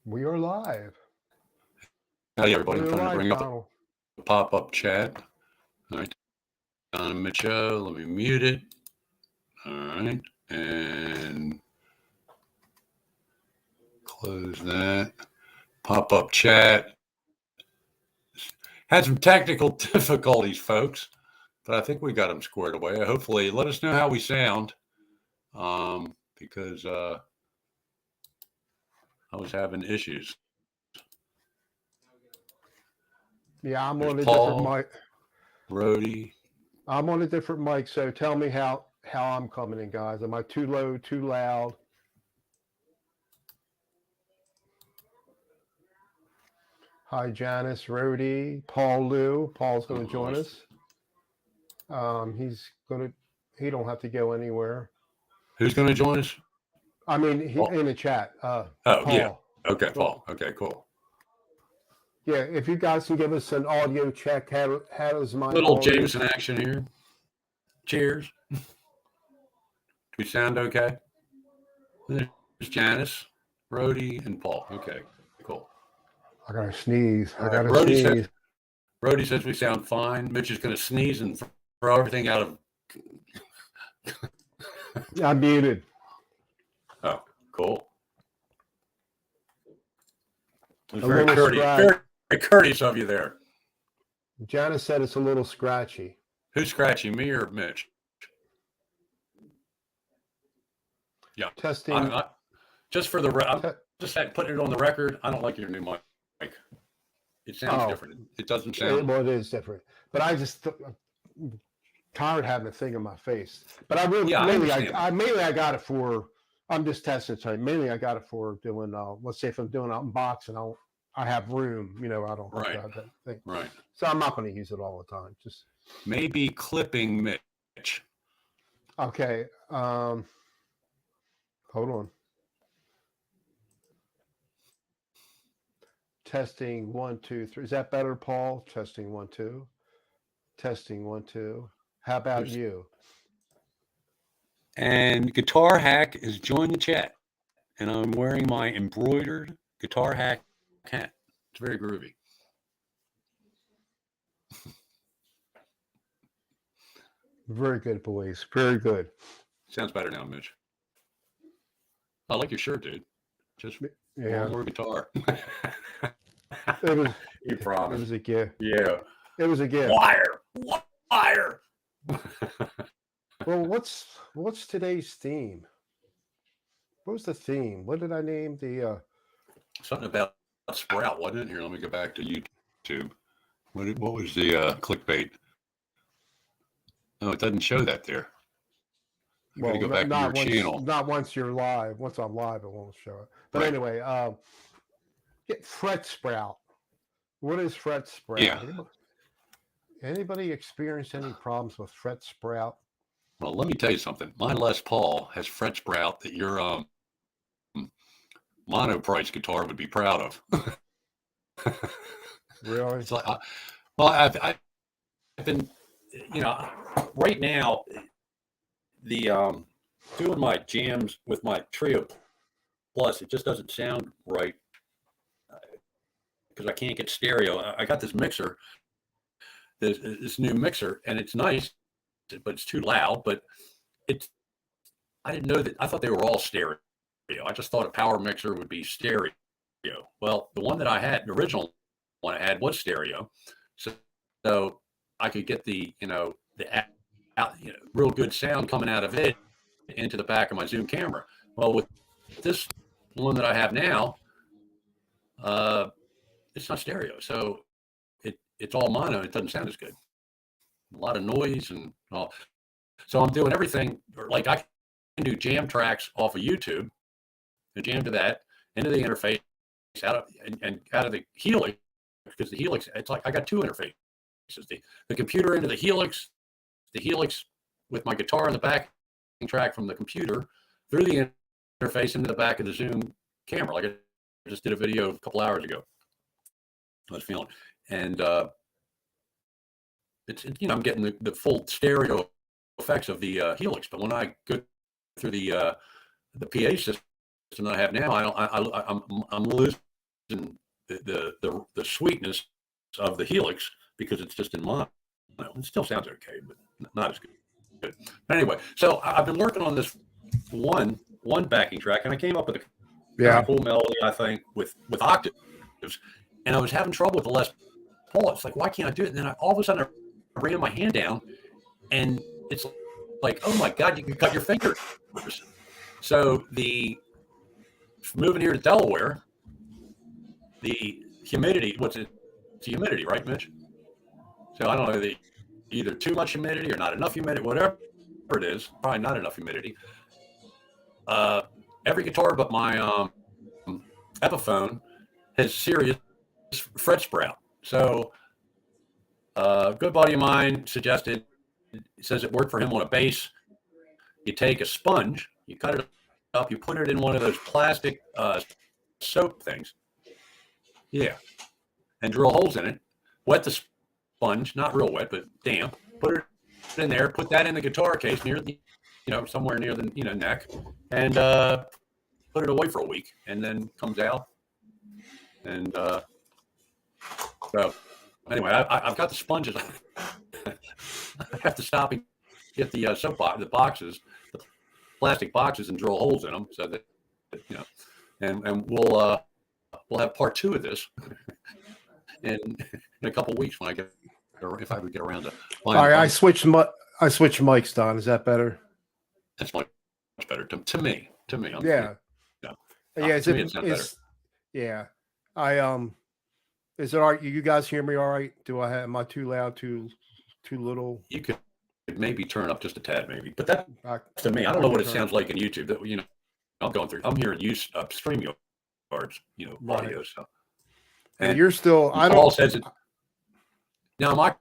We are live. Howdy, everybody. We I'm are trying to live, bring up Donald. a pop-up chat. All right, Don Mitchell, let me mute it. All right, and close that. Pop-up chat. Had some technical difficulties, folks, but I think we got them squared away. Hopefully, let us know how we sound, because I was having issues. Yeah, I'm There's on a different Paul, mic. Rhodey. I'm on a different mic, so tell me how I'm coming in, guys. Am I too low, too loud? Hi, Janice, Rhodey, Paul Lou. Paul's going to join us. He don't have to go anywhere. Who's going to join us? I mean, in the chat. Oh, Paul. yeah. Okay, Paul. Okay, cool. Yeah, if you guys can give us an audio check, how does my Little audio... Jameson action here. Cheers. Do we sound okay? There's Janice, Rhodey, and Paul. Okay, cool. I got to sneeze. All I got right, to sneeze. Rhodey says we sound fine. Mitch is going to sneeze and throw everything out of... I'm muted. Oh, cool. It was A little very courteous of you there. Janice said it's a little scratchy. Who's scratching, me or Mitch? Yeah. Testing. Just for the... just putting it on the record, I don't like your new mic. It sounds different. It doesn't sound... Well, it is different. But I just... I'm tired of having a thing in my face. But I really... Yeah, mainly I got it for... I'm just testing it. Mainly I got it for doing... let's say if I'm doing unboxing, I have room. I don't have that thing. Right. So I'm not going to use it all the time. Just maybe clipping Mitch. Okay. Hold on. Testing 1, 2, 3. Is that better, Paul? Testing 1, 2. Testing 1, 2. How about you? And Guitar Hack has joined the chat, and I'm wearing my embroidered Guitar Hack hat. It's very groovy. Very good, boys. Very good. Sounds better now, Mitch. I like your shirt, dude. Just one more guitar. It was. You promised. It was a gift. Yeah. It was a gift. Liar. Well, what's today's theme? What was the theme? What did I name the? Something about Sprout, wasn't it? Here, let me go back to YouTube. What was the clickbait? No, it doesn't show that there. You got to go back to your channel. Not once you're live. Once I'm live, it won't show it. But anyway, get fret sprout. What is fret sprout? Yeah. Anybody experience any problems with fret sprout? Well, let me tell you something. My Les Paul has fret sprout that your mono-price guitar would be proud of. Really? It's like, I've been, right now, the doing my jams with my Trio Plus, it just doesn't sound right because I can't get stereo. I got this mixer, this new mixer, and it's nice, but it's too loud. But I didn't know that. I thought they were all stereo. I just thought a power mixer would be stereo. Well, the one that I had, the original one I had, was stereo, so I could get the real good sound coming out of it into the back of my Zoom camera. Well, with this one that I have now, it's not stereo, so it's all mono. It doesn't sound as good. A lot of noise and all. So I'm doing everything like I can do jam tracks off of YouTube and jam to that into the interface out of the Helix, because the Helix, it's like I got two interfaces: the computer into the Helix with my guitar in the back track from the computer through the interface into the back of the Zoom camera. Like I just did a video a couple hours ago. I was feeling, and it's I'm getting the full stereo effects of the Helix. But when I go through the PA system that I have now, I'm losing the sweetness of the Helix because it's just in mono. It still sounds okay, but not as good. But anyway, so I've been working on this one backing track, and I came up with a kind of cool melody, I think, with octaves, and I was having trouble with the Les Paul. It's like, why can't I do it? And then all of a sudden, I ran my hand down, and it's like, oh my God, you can cut your fingers. So moving here to Delaware, the humidity, it's humidity, right, Mitch? So I don't know, either too much humidity or not enough humidity, whatever it is, probably not enough humidity. Every guitar but my Epiphone has serious fret sprout. So a good buddy of mine suggested, says it worked for him on a bass. You take a sponge, you cut it up, you put it in one of those plastic soap things. Yeah. And drill holes in it. Wet the sponge, not real wet, but damp. Put it in there, put that in the guitar case near the, somewhere near the, neck, and put it away for a week, and then comes out. And so anyway, I've got the sponges. I have to stop and get the soap box, the plastic boxes, and drill holes in them so that, and we'll have part 2 of this in a couple of weeks when if I would get around to. All right, I switched mics, Don. Is that better? That's much better to me. Yeah. Better. Yeah. Is it all right? You guys hear me all right? Am I too loud, too little? You could maybe turn up just a tad, maybe. But that's to me. I don't know what it sounds like in YouTube. That I'm hearing StreamYards, audio. So. And you're still. Paul says it. Now, am I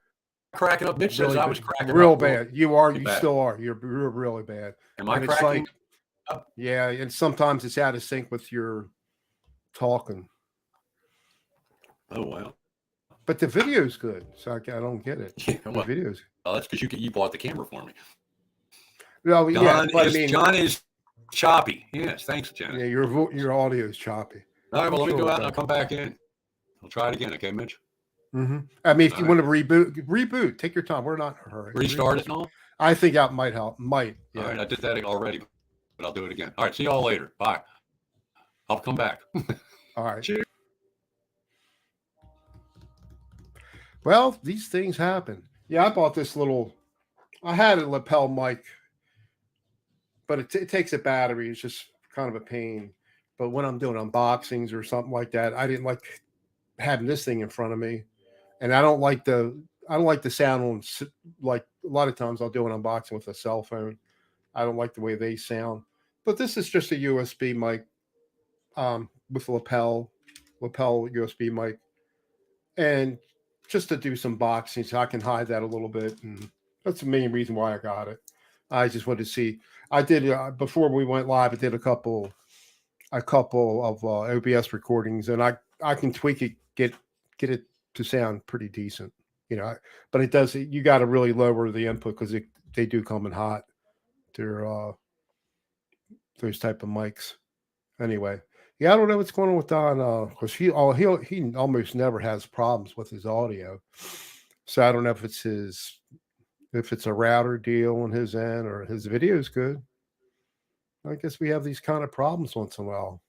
cracking up? Mitch says I was cracking real up. Bad. You are. You still are. You're really bad. Am I cracking up? Yeah, and sometimes it's out of sync with your talking. Oh, wow. But the video's good, so I don't get it. Yeah, the video's. Oh, that's because you bought the camera for me. No, John is choppy. Yes, thanks, John. Yeah, your audio is choppy. All right, well, let me go out and I'll come back in. I'll try it again, okay, Mitch? Mm-hmm. I mean, if you want to reboot, take your time. We're not in a hurry. Restart it and all? I think that might help. Yeah. All right, I did that already, but I'll do it again. All right, see y'all later. Bye. I'll come back. All right. Cheers. Well, these things happen. Yeah, I bought this I had a lapel mic, but it takes a battery. It's just kind of a pain. But when I'm doing unboxings or something like that, I didn't like having this thing in front of me. And I don't like the sound on, like a lot of times I'll do an unboxing with a cell phone. I don't like the way they sound. But this is just a USB mic with a lapel USB mic. And just to do some boxing so I can hide that a little bit. And that's the main reason why I got it. I just wanted to see. I did, before we went live, I did a couple of OBS recordings, and I can tweak it, get it to sound pretty decent, but it does, you got to really lower the input because they do come in hot. They're those type of mics. Anyway, yeah, I don't know what's going on with Don, because he almost never has problems with his audio. So I don't know if it's a router deal on his end or his video is good. I guess we have these kind of problems once in a while.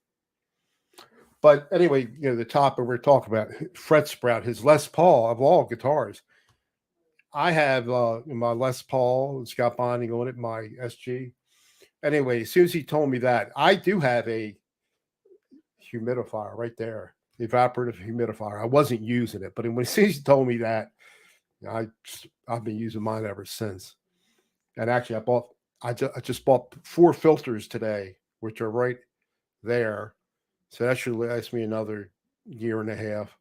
But anyway, the topic we're talking about, fret sprout, his Les Paul of all guitars. I have my Les Paul, it's got bonding on it, my SG. Anyway, as soon as he told me that, I do have a humidifier right there, evaporative humidifier. I wasn't using it, but as soon as he told me that, I've been using mine ever since. And actually, I just bought 4 filters today, which are right there. So that should last me another year and a half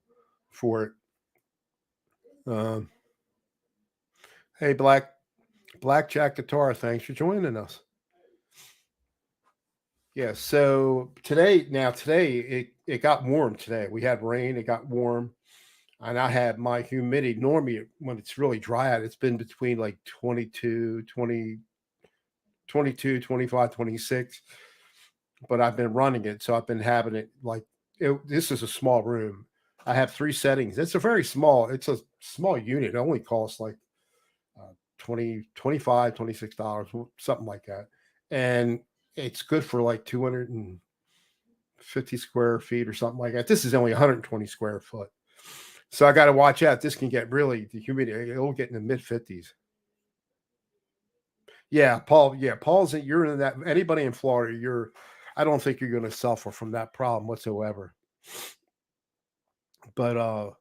for it. Hey, Blackjack Guitar, thanks for joining us. Yeah, so today it got warm today. We had rain, it got warm. And I had my humidity. Normally, when it's really dry out, it's been between like 22, 25, 26. But I've been running it. So I've been having it like this is a small room. I have 3 settings. It's a small unit. It only costs like 20, 25, $26, something like that. And it's good for like 250 square feet or something like that. This is only 120 square foot. So I got to watch out. This can get really, the humidity, it'll get in the mid 50s. Yeah, Paul. Yeah, you're in that. Anybody in Florida, I don't think you're going to suffer from that problem whatsoever. But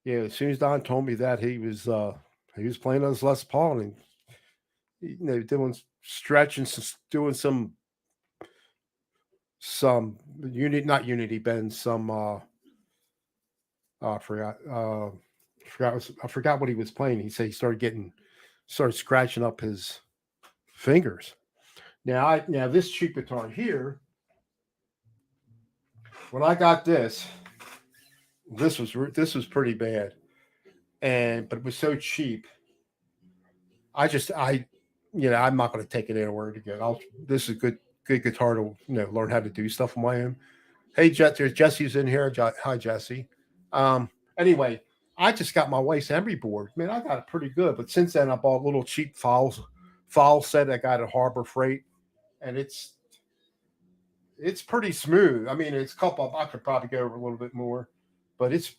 yeah, as soon as Don told me that he was playing on his Les Paul and doing stretching, doing some not unity bends, some I forgot what he was playing. He said he started scratching up his fingers. Now this cheap guitar here, when I got this was pretty bad, but it was so cheap. I'm not going to take it anywhere again. This is good guitar to learn how to do stuff on my own. Hey, there's Jesse's in here. Hi, Jesse. Anyway, I just got my wife's Embry board. Man, I got it pretty good. But since then, I bought a little cheap file set I got at Harbor Freight, and it's pretty smooth. I mean, it's I could probably go over a little bit more, but it's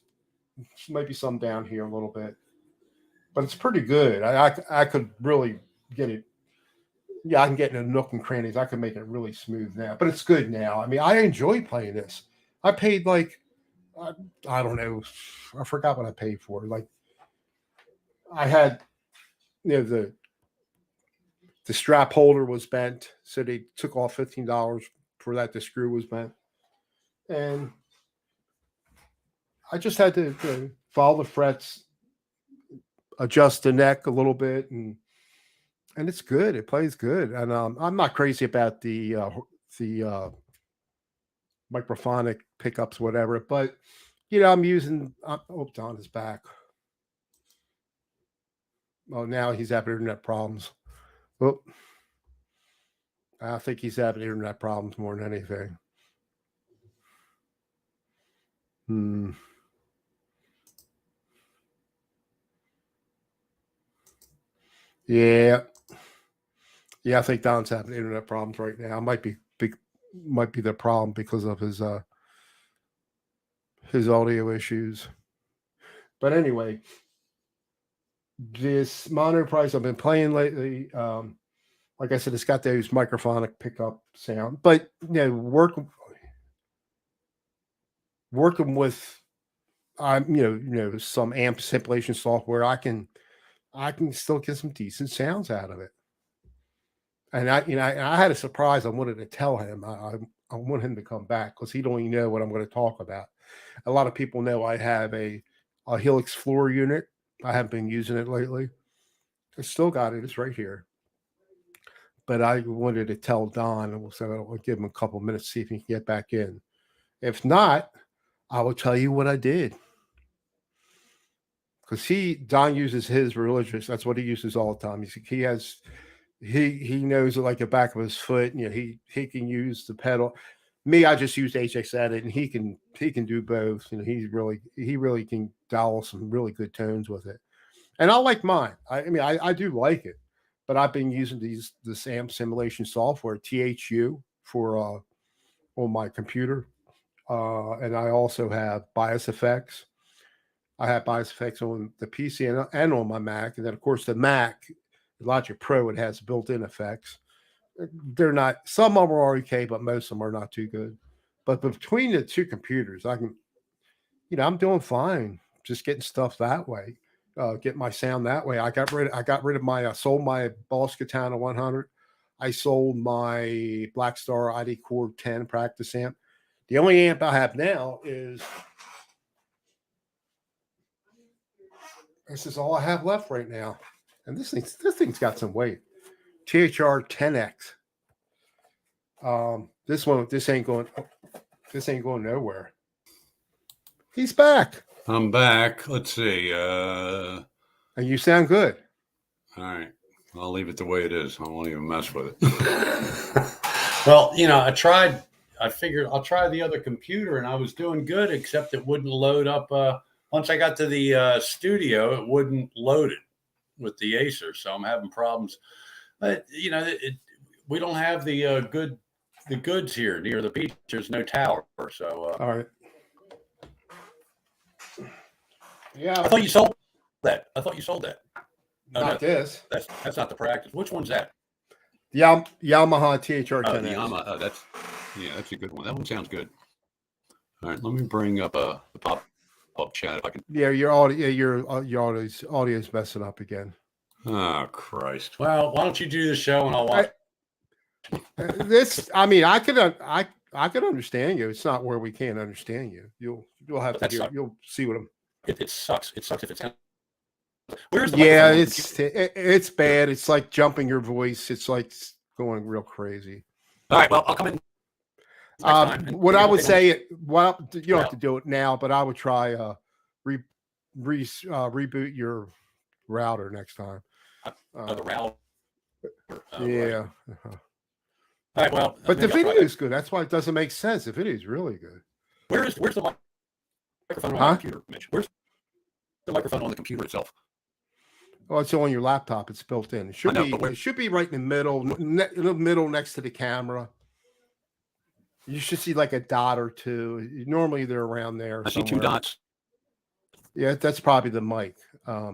maybe some down here a little bit. But it's pretty good. I could really get it. Yeah, I can get in the nook and crannies. I can make it really smooth now, but it's good now. I mean, I enjoy playing this. I paid like, I don't know, I forgot what I paid for. Like, I had, the strap holder was bent, so they took off $15 for that. The screw was bent, and I just had to follow the frets, adjust the neck a little bit, and it's good. It plays good, and I'm not crazy about the microphonic pickups, whatever. But I'm using. Don is back. Oh, now he's having internet problems. Well, I think he's having internet problems more than anything. Yeah. Yeah, I think Don's having internet problems right now. Might be the problem because of his audio issues. But anyway, this monitor price I've been playing lately, like I said, it's got those microphonic pickup sound. But working with some amp simulation software, I can still get some decent sounds out of it. And I had a surprise. I wanted to tell him. I want him to come back because he don't even know what I'm going to talk about. A lot of people know I have a Helix floor unit. I haven't been using it lately. I still got it. It's right here. But I wanted to tell Don, so I'll give him a couple minutes, see if he can get back in. If not, I will tell you what I did. Because Don uses his religious. That's what he uses all the time. He knows it like the back of his foot. He can use the pedal. Me, I just use HX Edit, and he can do both. He really can dial some really good tones with it. And I like mine. I do like it, but I've been using this amp simulation software, THU, for on my computer, and I also have Bias Effects. I have Bias Effects on the PC and on my Mac, and then of course the Mac, Logic Pro, it has built-in effects. They're not. Some of them are okay, but most of them are not too good. But between the two computers, I can, I'm doing fine. Just getting stuff that way. Get my sound that way. I got rid of I sold my Boss Katana 100. I sold my Black Star ID Core 10 practice amp. The only amp I have now is this is all I have left right now. And this thing's got some weight. THR 10X. This ain't going nowhere. He's back. I'm back. Let's see. And you sound good. All right. I'll leave it the way it is. I won't even mess with it. Well, I tried I figured I'll try the other computer, and I was doing good, except it wouldn't load up. Once I got to the studio, it wouldn't load it with the Acer, so I'm having problems. But we don't have the goods here near the beach. There's no tower, so. All right. Yeah. I thought you sold that. Not no, this. That's not the practice. Which one's that? Yamaha THR 10. The Yamaha. Oh, that's a good one. That one sounds good. All right, let me bring up the pop-up chat if I can. Yeah, your audio's messing up again. Oh Christ! Well, why don't you do the show and I'll watch. I could understand you. It's not where we can't understand you. You'll have to hear. You'll see what I'm. It sucks. It sucks if it's. Where's the it's bad. It's like jumping your voice. It's like going real crazy. All right. Well, I'll come in. What I would say, well, you don't have to do it now, but I would try reboot your router next time. The router. Yeah. Right. All right. Well, but the video is good. That's why it doesn't make sense. The video is really good. Where's the microphone on the computer, Mitch? Where's the microphone on the computer itself? Oh, it's on your laptop. It's built in. It should be right in the middle, next to the camera. You should see like a dot or two. Normally they're around there. I see 2 dots. Yeah, that's probably the mic. I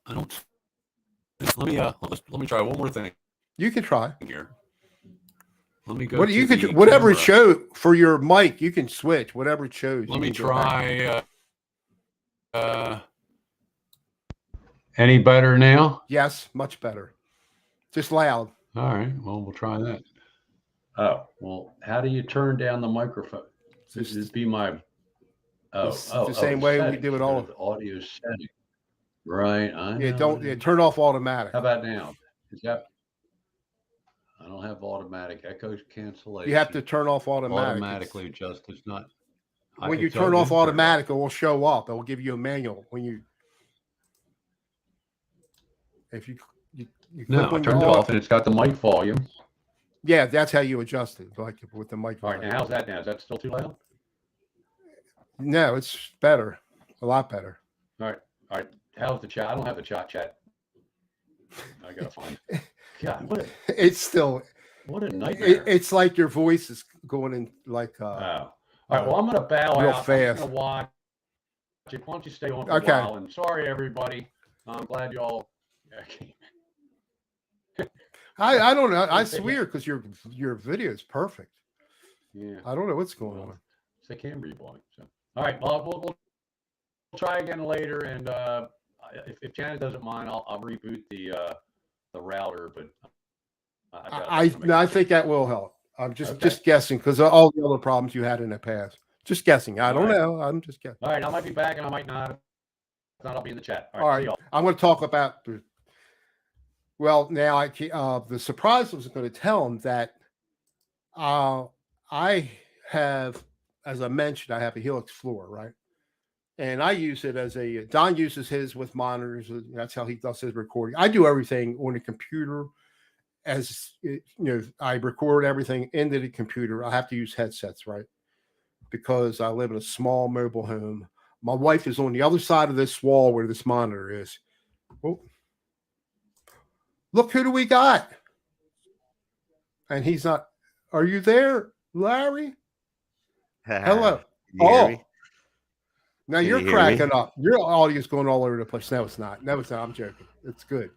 don't. Let me try one more thing. You can try here. Let me go. Whatever it shows for your mic, you can switch whatever it shows. Let me try. Any better now? Yes, much better. Just loud. All right. Well, we'll try that. Oh, well, how do you turn down the microphone? This would be my. The same way we do it all. The audio setting. Right. Turn off automatic. How about now? Is that? I don't have automatic echo cancellation. You have to turn off automatic. Automatically adjust. It's not. When you turn off automatic, it will show up. It will give you a manual when you. If you no, I turned it off and it's got the mic volume. Yeah, that's how you adjust it, like with the mic. All right, now how's that now? Is that still too loud? No, it's better, a lot better. All right. How's the chat? I don't have the chat. I gotta find it. God, what a nightmare. It's like your voice is going in like. All right. Well, I'm gonna bow real out. Fast. I'm gonna watch. Why don't you stay on for a while? And sorry, everybody. I'm glad you all. I don't know. I swear because your video is perfect. Yeah. I don't know what's going on. It's the camera volume. So, all right. Well, we'll try again later, and if Janet doesn't mind, I'll reboot the router. But I think that will help. I'm just guessing because of all the other problems you had in the past. Just guessing. I don't know. I'm just guessing. All right. I might be back, and I might not. If not, I'll be in the chat. All right. I'm going to talk about. Well, now the surprise was going to tell him that I have, as I mentioned, I have a Helix floor, right? And I use it as Don uses his with monitors. That's how he does his recording. I do everything on the computer. I record everything into the computer. I have to use headsets, right? Because I live in a small mobile home. My wife is on the other side of this wall where this monitor is. Oh. Look, who do we got? And he's not. Are you there, Larry? Hello. Now you're cracking up. Your audio's going all over the place. No, it's not. I'm joking. It's good.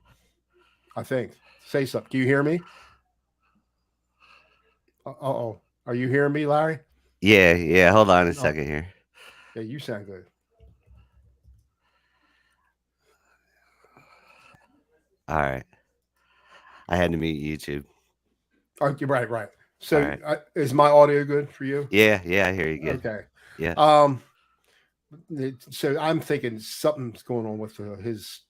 I think. Say something. Do you hear me? Uh-oh. Are you hearing me, Larry? Yeah. Hold on a second here. Yeah, you sound good. All right. I had to mute YouTube. Oh, right. So right. Is my audio good for you? Yeah, I hear you good. Okay. Yeah. So I'm thinking something's going on with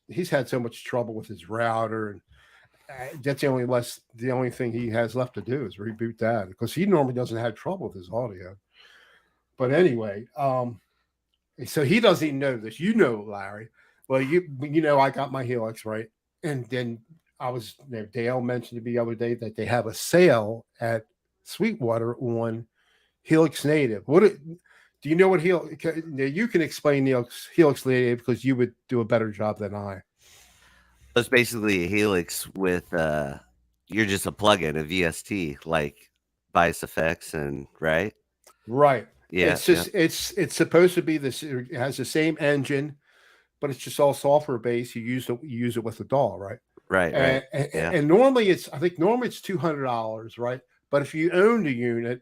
he's had so much trouble with his router, and that's the only thing he has left to do is reboot that, because he normally doesn't have trouble with his audio. But anyway, so he doesn't even know this. You know, Larry. Well, I got my Helix, right? And then Dale mentioned to me the other day that they have a sale at Sweetwater on Helix Native. Do you know what Helix? You can explain Helix Native because you would do a better job than I. It's basically a Helix with you're just a plugin, a VST, like Bias Effects and right? Right. Yeah, It's yeah. just it's supposed to be this. It has the same engine, but it's just all software based. You use it with the DAW, right? Right, right. Yeah. And normally it's $200, right? But if you own the unit,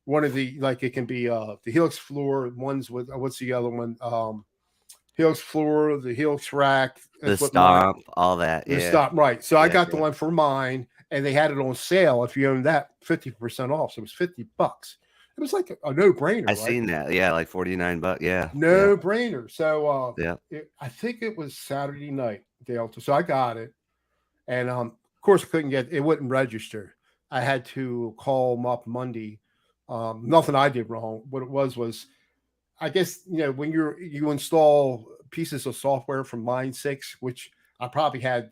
one of the like it can be the Helix floor ones with what's the other one? Helix floor, the Helix rack. The That's what mine. stomp, all that. The Yeah. stop right. So I Yeah, got the yeah. one for mine, and they had it on sale. If you own that, 50% off. So it was $50. It was like a no brainer, I right? seen that. Yeah, like $49. Yeah. No brainer. So Yeah. I think it was Saturday night, Delta. So I got it, and of course I couldn't get it. Wouldn't register. I had to call them up Monday. Nothing I did wrong. What it was I guess when you install pieces of software from Line 6, which I probably had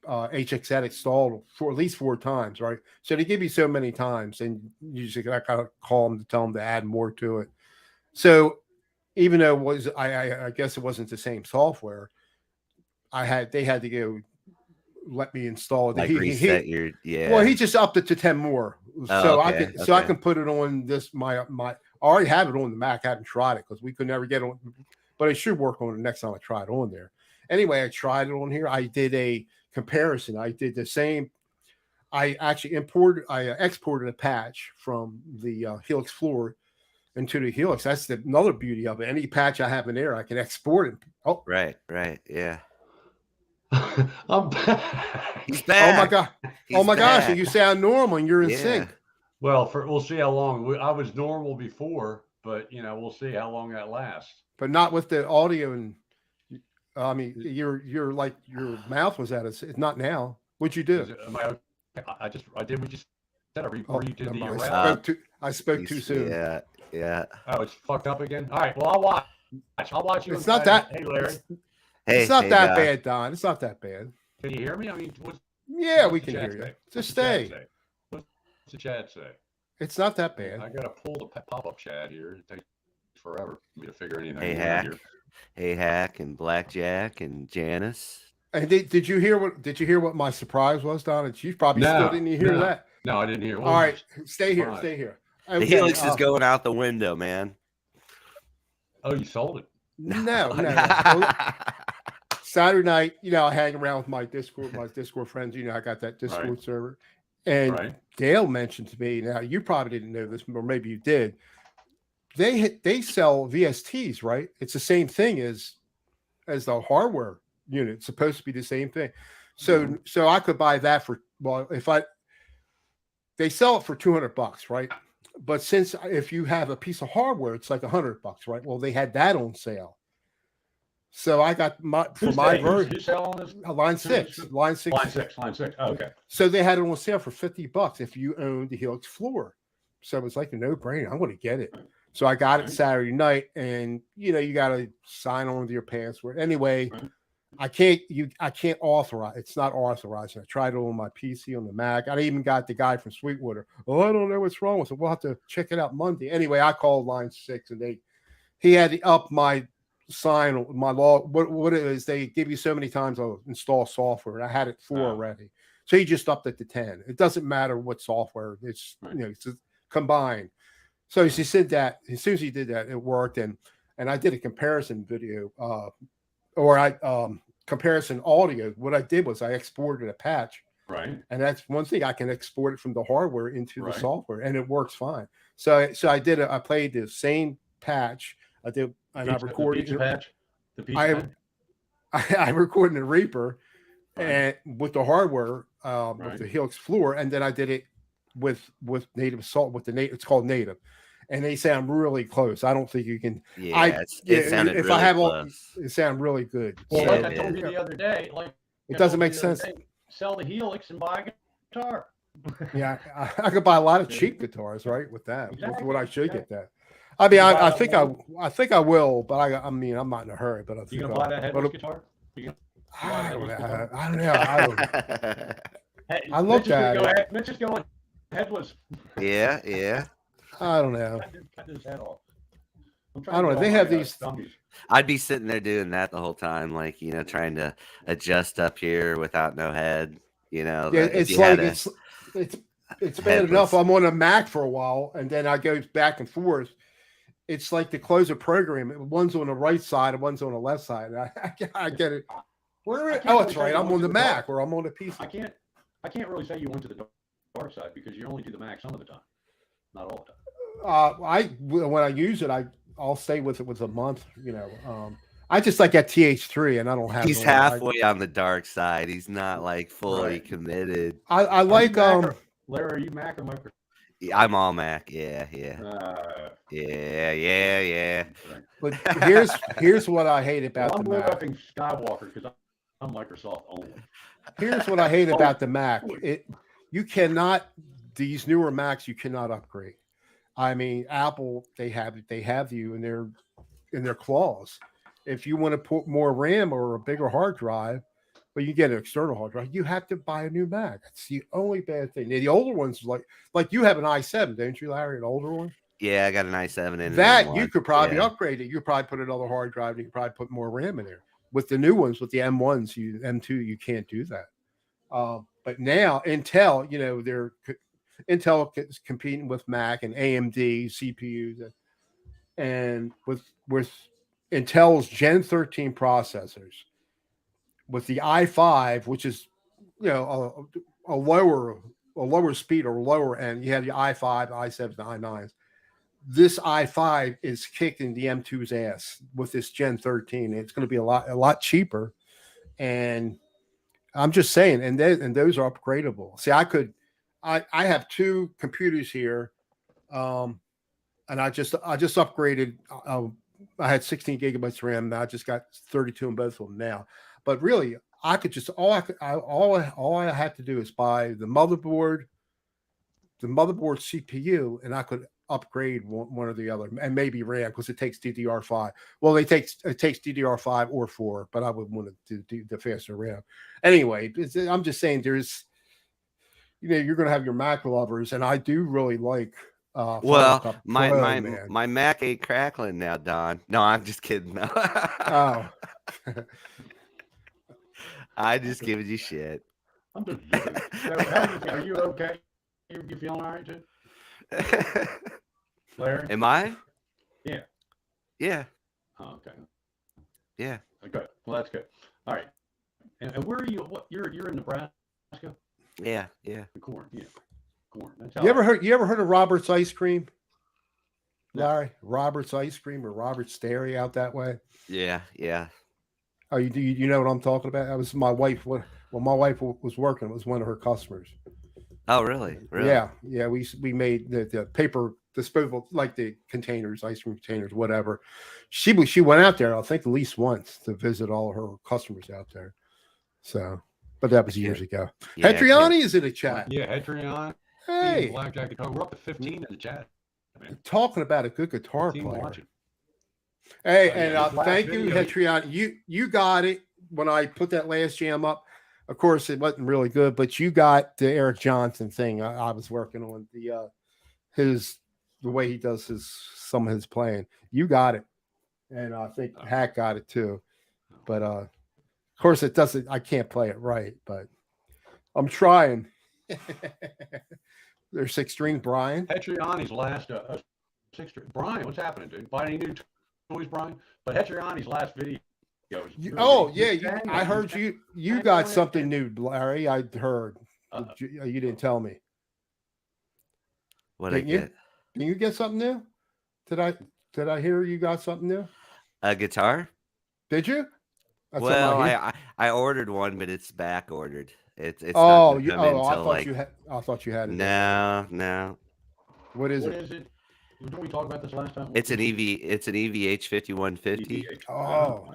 HXZ installed for at least 4 times, right? So they give you so many times, and you just got to call them to tell them to add more to it. So even though it was, I guess it wasn't the same software, they had to go let me install it. Like reset your Well, he just upped it to 10 more, so okay, I can put it on this my. I already have it on the Mac. I haven't tried it because we could never get on, but it should work on it next time I try it on there. Anyway, I tried it on here. I did a comparison. I did the same. I actually exported a patch from the Helix floor into the Helix. That's another beauty of it. Any patch I have in there, I can export it. Oh, right, yeah. I'm back. He's back. Oh my god! Oh my gosh! You sound normal and you're in sync. Well, we'll see how long. I was normal before, but we'll see how long that lasts. But not with the audio and. I mean, you're like your mouth was at it. It's not now. What'd you do? I did what you said. I spoke too soon. Yeah. Oh, it's fucked up again. All right. Well, I'll watch you. It's not that. Hey, Larry. It's not that bad, Don. It's not that bad. Can you hear me? I mean, we can hear you. Just stay. What's the chat say? It's not that bad. I gotta pull the pop-up chat here. It takes forever for me to figure anything. Hey Hack and Blackjack and Janice. And did you hear what my surprise was, Don? You probably still didn't hear that. No, I didn't hear. All right, stay here. The Helix is going out the window, man. Oh, you sold it? No. Saturday night, I hang around with my Discord friends. I got that Discord server. And Dale mentioned to me, now you probably didn't know this, or maybe you did. They sell VSTs, right? It's the same thing as the hardware unit. It's supposed to be the same thing. So I could buy that for they sell it for $200, right? But if you have a piece of hardware, it's like $100, right? Well, they had that on sale. So I got my version. Who's selling this? Line 6. Line 6. Oh, okay. So they had it on sale for $50 if you owned the Helix floor. So it was like a no-brainer. I'm going to get it. So I got it Saturday night, and you got to sign on with your password. Anyway, I can't authorize. It's not authorized. I tried it on my PC on the Mac. I even got the guy from Sweetwater. Oh, I don't know what's wrong with it. We'll have to check it out Monday. Anyway, I called Line 6, and he had to up my sign, my log. What it is, they give you so many times I'll install software. I had it 4 already. So he just upped it to 10. It doesn't matter what software. It's it's combined. So he said that as soon as he did that, it worked. And I did a comparison video, comparison audio. What I did was I exported a patch. Right. And that's one thing, I can export it from the hardware into the software, and it works fine. So I played the same patch. I did, and I recorded the patch. I recorded the Reaper and with the hardware, with the Helix floor, and then I did it with native salt with the native. It's called native, and they sound really close. I don't think you can. Yeah, it sounded if really I have close. It sound really good. Well, like I told you the other day, it doesn't make sense. Sell the Helix and buy a guitar. Yeah, I could buy a lot of cheap guitars, right? With that, with what I should get that. I mean, I think I will, but I mean, I'm not in a hurry. But I think you gonna buy that headless guitar? I don't know. Hey, I looked at it. Mitch is going. headless. Yeah, yeah. I don't know. Cut his head off. I'm I trying don't to know. get They all have my, these. dummies. I'd be sitting there doing that the whole time, like, trying to adjust up here without no head. Yeah, If it's you had like a it's bad enough. headless. I'm on a Mac for a while, and then I go back and forth. It's like to close a program. One's on the right side and one's on the left side. I get it. Where? I can't Oh, really that's say right. you I'm went on to the the dark. Mac or I'm on the PC. I can't really say you went to the dark side because you only do the Mac some of the time, not all the time. When I use it, I'll stay with it with a month. I just like that TH3, and I don't have. He's it on. halfway on the dark side. He's not like fully Right. committed. I Are you like Mac or, Larry, are you Mac or Microsoft? Yeah, I'm all Mac. Yeah, yeah, yeah. Right. But here's what I hate about Well, I'm the Mac. laughing Skywalker because I'm Microsoft only. Here's what I hate about the Mac. You cannot, these newer Macs you cannot upgrade. I mean, Apple, they have you in their claws. If you want to put more RAM or a bigger hard drive, but you get an external hard drive, you have to buy a new Mac. That's the only bad thing. Now, the older ones, like you have an i7, don't you, Larry? An older one. Yeah, I got an i7 and That an you M1. could probably Yeah. upgrade it. You could probably put another hard drive. And you could probably put more RAM in there. With the new ones, with the M1s, M2, you can't do that. But now Intel, Intel is competing with Mac and AMD CPUs, and with Intel's Gen 13 processors, with the i5, which is a lower speed or lower end. You have the i5, i7, the i9s. This i5 is kicking the M2's ass with this Gen 13. It's going to be a lot cheaper, and I'm just saying, and those are upgradable. See, I have two computers here, and I just upgraded. I had 16 gigabytes RAM. Now I just got 32 in both of them now. But really, I could just all I had to do is buy the motherboard CPU, and I could upgrade one or the other, and maybe RAM because it takes DDR5. Well, it takes DDR5 or 4, but I would want to do the faster RAM. Anyway, I'm just saying you're going to have your Mac lovers, and I do really like. Well, my man. my Mac ain't crackling now, Don. No, I'm just kidding. No. Oh, I just giving you shit. I'm just joking. So, are you okay? You feeling all right, too? Larry? Am I? Yeah. Yeah. Oh, okay. Yeah. Good. Well, that's good. All right. And where are you? What you're in Nebraska? Yeah. Yeah. Corn. Yeah. Corn. That's you ever heard of Robert's Ice Cream? No. Larry, Robert's Ice Cream or Robert's Dairy out that way? Yeah. Yeah. Oh, you know what I'm talking about? That was my wife. When my wife was working, it was one of her customers. Oh, really? Really? Yeah. We made the paper disposable, like the containers, ice cream containers, whatever. She went out there, I think, at least once to visit all her customers out there. So, but that was years ago. Yeah, Hetriani is in the chat. Yeah, Hetrion. Hey, Blackjack guitar. We're up to 15 in the chat. Man. Talking about a good guitar Team player. watching. Hey, Yeah, and thank you, Hetriani. You got it when I put that last jam up. Of course, it wasn't really good, but you got the Eric Johnson thing. I was working on the way he does some of his playing. You got it, and I think Hack got it too. But of course, it doesn't. I can't play it right, but I'm trying. There's 6 string Brian. Hetriani's last 6 string. Brian, what's happening, dude? Buy any new toys, Brian? But Hetriani's last video. I heard you got something new, Larry. I heard. You didn't tell me. What I get? Did you get something new? Did I hear you got something new? A guitar? Did you? That's well, I ordered one, but it's back ordered. It's I thought you had it. No. What is it? Didn't we talk about this last time? It's an EVH 5150. Oh.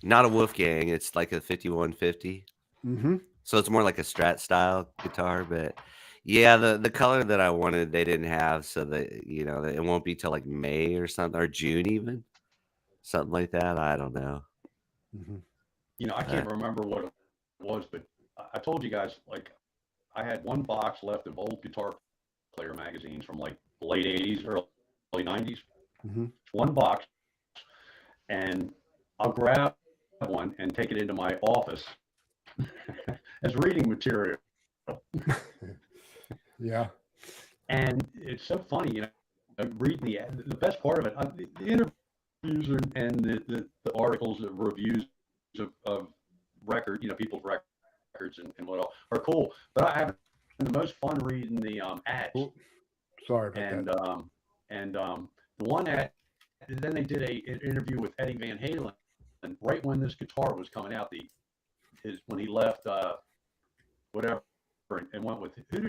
Not a Wolfgang. It's like a 5150. Mm-hmm. So it's more like a Strat style guitar, but yeah, the color that I wanted they didn't have, so that it won't be till like May or something, or June even, something like that. I don't know. Mm-hmm. I can't remember what it was, but I told you guys like I had one box left of old guitar player magazines from like the late 80s, early 90s. Mm-hmm. One box, and I'll grab one and take it into my office as reading material. Yeah. And it's so funny, you know, reading the best part of it, the interviews and the articles, the reviews of record, you know, people's records and what all are cool. But I have the most fun reading the ads. Ooh, sorry about that. And the one ad, and then they did an interview with Eddie Van Halen, and right when this guitar was coming out, when he left whatever and went with who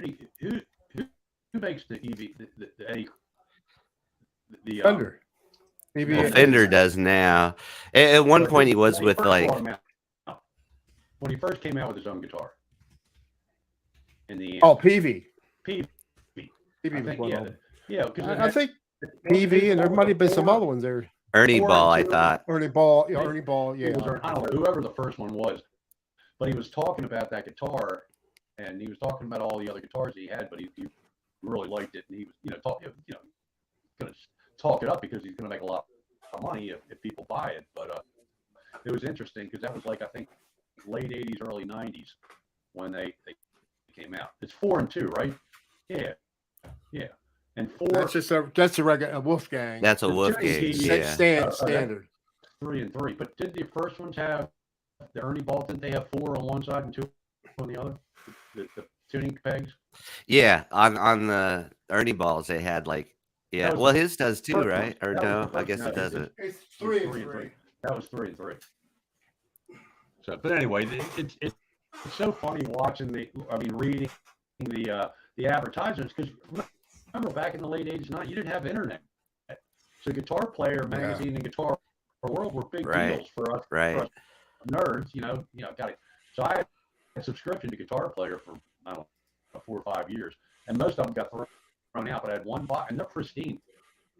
makes the EV the Eddie the Fender. Well, Fender does now. At one point, he was with like. When he first came out with his own guitar. In the PV. PV. PV was one of them. Yeah, because I think PV, and there might have been some other ones there. Ernie Ball, I thought. Ernie Ball, yeah, Ernie Ball, yeah. I don't know, whoever the first one was, but he was talking about that guitar, and he was talking about all the other guitars he had, but he really liked it, and he was, going to talk it up because he's going to make a lot of money if people buy it. But it was interesting because that was like, I think, late 80s, early 90s when they came out. It's 4 and 2, right? Yeah. And 4. That's a regular Wolfgang. That's a Wolfgang. Yeah. Standard. 3 and 3. But did the first ones have the Ernie Ball? Didn't they have 4 on one side and 2 on the other? The tuning pegs. Yeah, on the Ernie Balls they had like Well, his does too, right? Or no? I guess it doesn't. It's 3 and 3. That was 3 and 3. So, but anyway, it's so funny watching reading the advertisements, because remember back in the late 80s, you didn't have internet. So Guitar Player magazine and Guitar World were big deals for us, nerds. Got it. So I had a subscription to Guitar Player for, I don't know, 4 or 5 years, and most of them got thrown out. But I had one box, and they're pristine.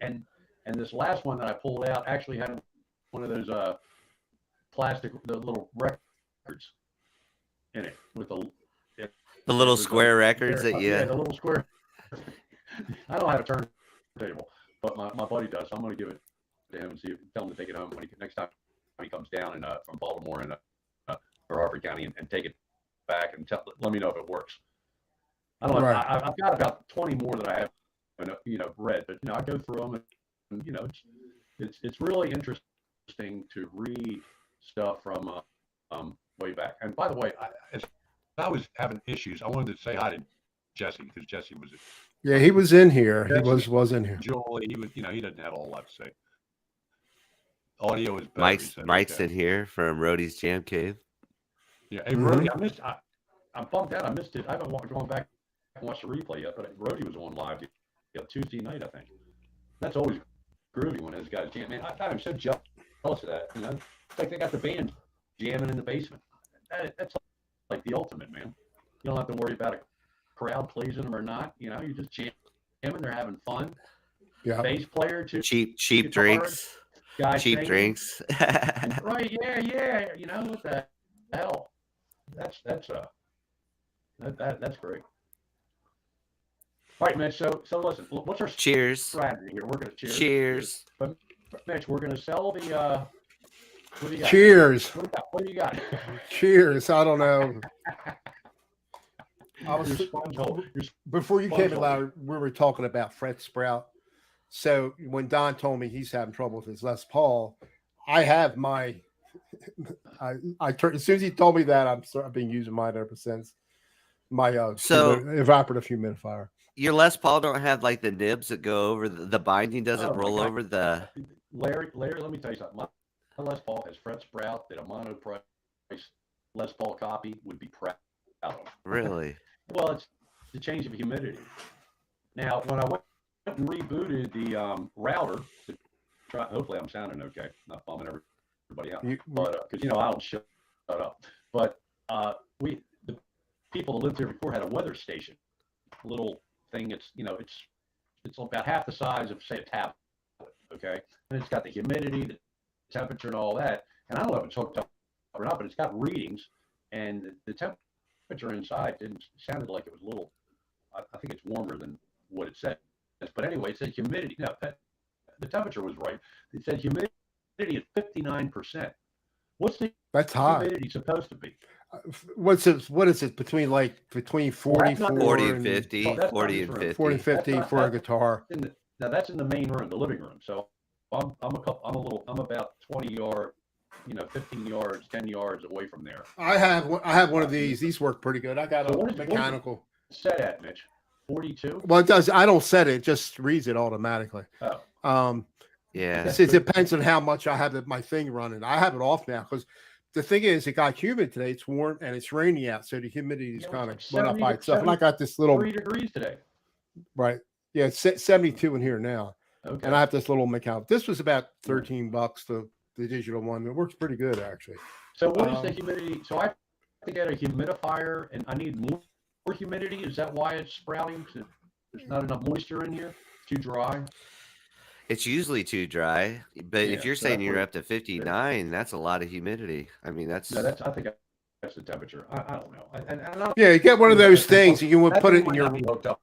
And this last one that I pulled out actually had one of those plastic, the little records in it with the little square records that the little square. I don't have a turntable, but my buddy does. So I'm going to give it to him and tell him to take it home next time he comes down from Baltimore and or Harford County and take it back and let me know if it works. I don't know. Right. I've got about 20 more that I haven't read, but I go through them and it's really interesting to read stuff from way back. And by the way, as I was having issues, I wanted to say hi to Jesse, because Jesse was. Yeah, he was in here. Jesse, he was in here. Julie, he was. He doesn't have a whole lot to say. Audio is better. Mike's in here from Rhodey's Jam Cave. Yeah, hey, Rhodey, I missed. I'm bummed out. I missed it. I haven't gone back and watched the replay yet, but Rhodey was on live Tuesday night, I think. That's always groovy when those guys jam. Man, I'm so jealous of that. It's like they got the band jamming in the basement. That's like the ultimate, man. You don't have to worry about a crowd pleasing them or not. You're just jamming. They're having fun. Yeah. Bass player too. Cheap drinks. Guys cheap singing. Drinks. Right? Yeah. What the hell? That's great. All right, Mitch. So listen. What's our strategy here? We're gonna cheers. But Mitch, we're gonna sell the. What do you got? Cheers. What do you got? Cheers. I don't know. Before you came in loud, we were talking about Fred Sprout. So when Don told me he's having trouble with his Les Paul, I have my. I turned as soon as he told me that I've been using mine ever since. My evaporative humidifier. Your Les Paul don't have like the nibs that go over the binding doesn't roll over the. Larry, let me tell you something. My Les Paul has Fred Sprout that a mono price Les Paul copy would be proud of. Really? Well, it's the change of humidity. Now, when I went and rebooted the router, hopefully I'm sounding okay, not bumming everybody out, but because I don't shut up. But the people that lived here before had a weather station, a little thing. It's it's about half the size of, say, a tablet. Okay, and it's got the humidity, the temperature, and all that. And I don't know if it's hooked up or not, but it's got readings, and the temperature temperature inside sounded like it was a little. I think it's warmer than what it says. But anyway, it said humidity. No, the temperature was right. It said humidity is 59%. What's the That's high. humidity supposed to be? What's it? What is it between 44 40 and and 50, Oh, that's 40 not and true. 50. 40 and 50 That's for a not- guitar? Now that's in the main room, the living room. So I'm about 20 yards, 15 yards, 10 yards away from there. I have one of these. These work pretty good. I got So a what is it? mechanical. Set at, Mitch? 42? Well, it does. I don't set it; just reads it automatically. Oh. Yeah. It depends on how much I have my thing running. I have it off now because the thing is, it got humid today. It's warm and it's rainy out, so the humidity is Yeah, kind of it's went up by 70 itself. And I got this little 3 degrees today. right. Yeah, it's 72 in here now, Okay. and I have this little mechanical. This was about $13, the digital one. It works pretty good actually. So what is the humidity? So I have to get a humidifier, and I need more humidity. Is that why it's sprouting? 'Cause there's not enough moisture in here. Too dry. It's usually too dry, but Yeah, if you're so saying that's you're what- up to 59, that's a lot of humidity. I mean, No, I think that's the temperature. I don't know. And I don't, Yeah, you get one of those things, and you would that put thing it in might your. not be hooked up,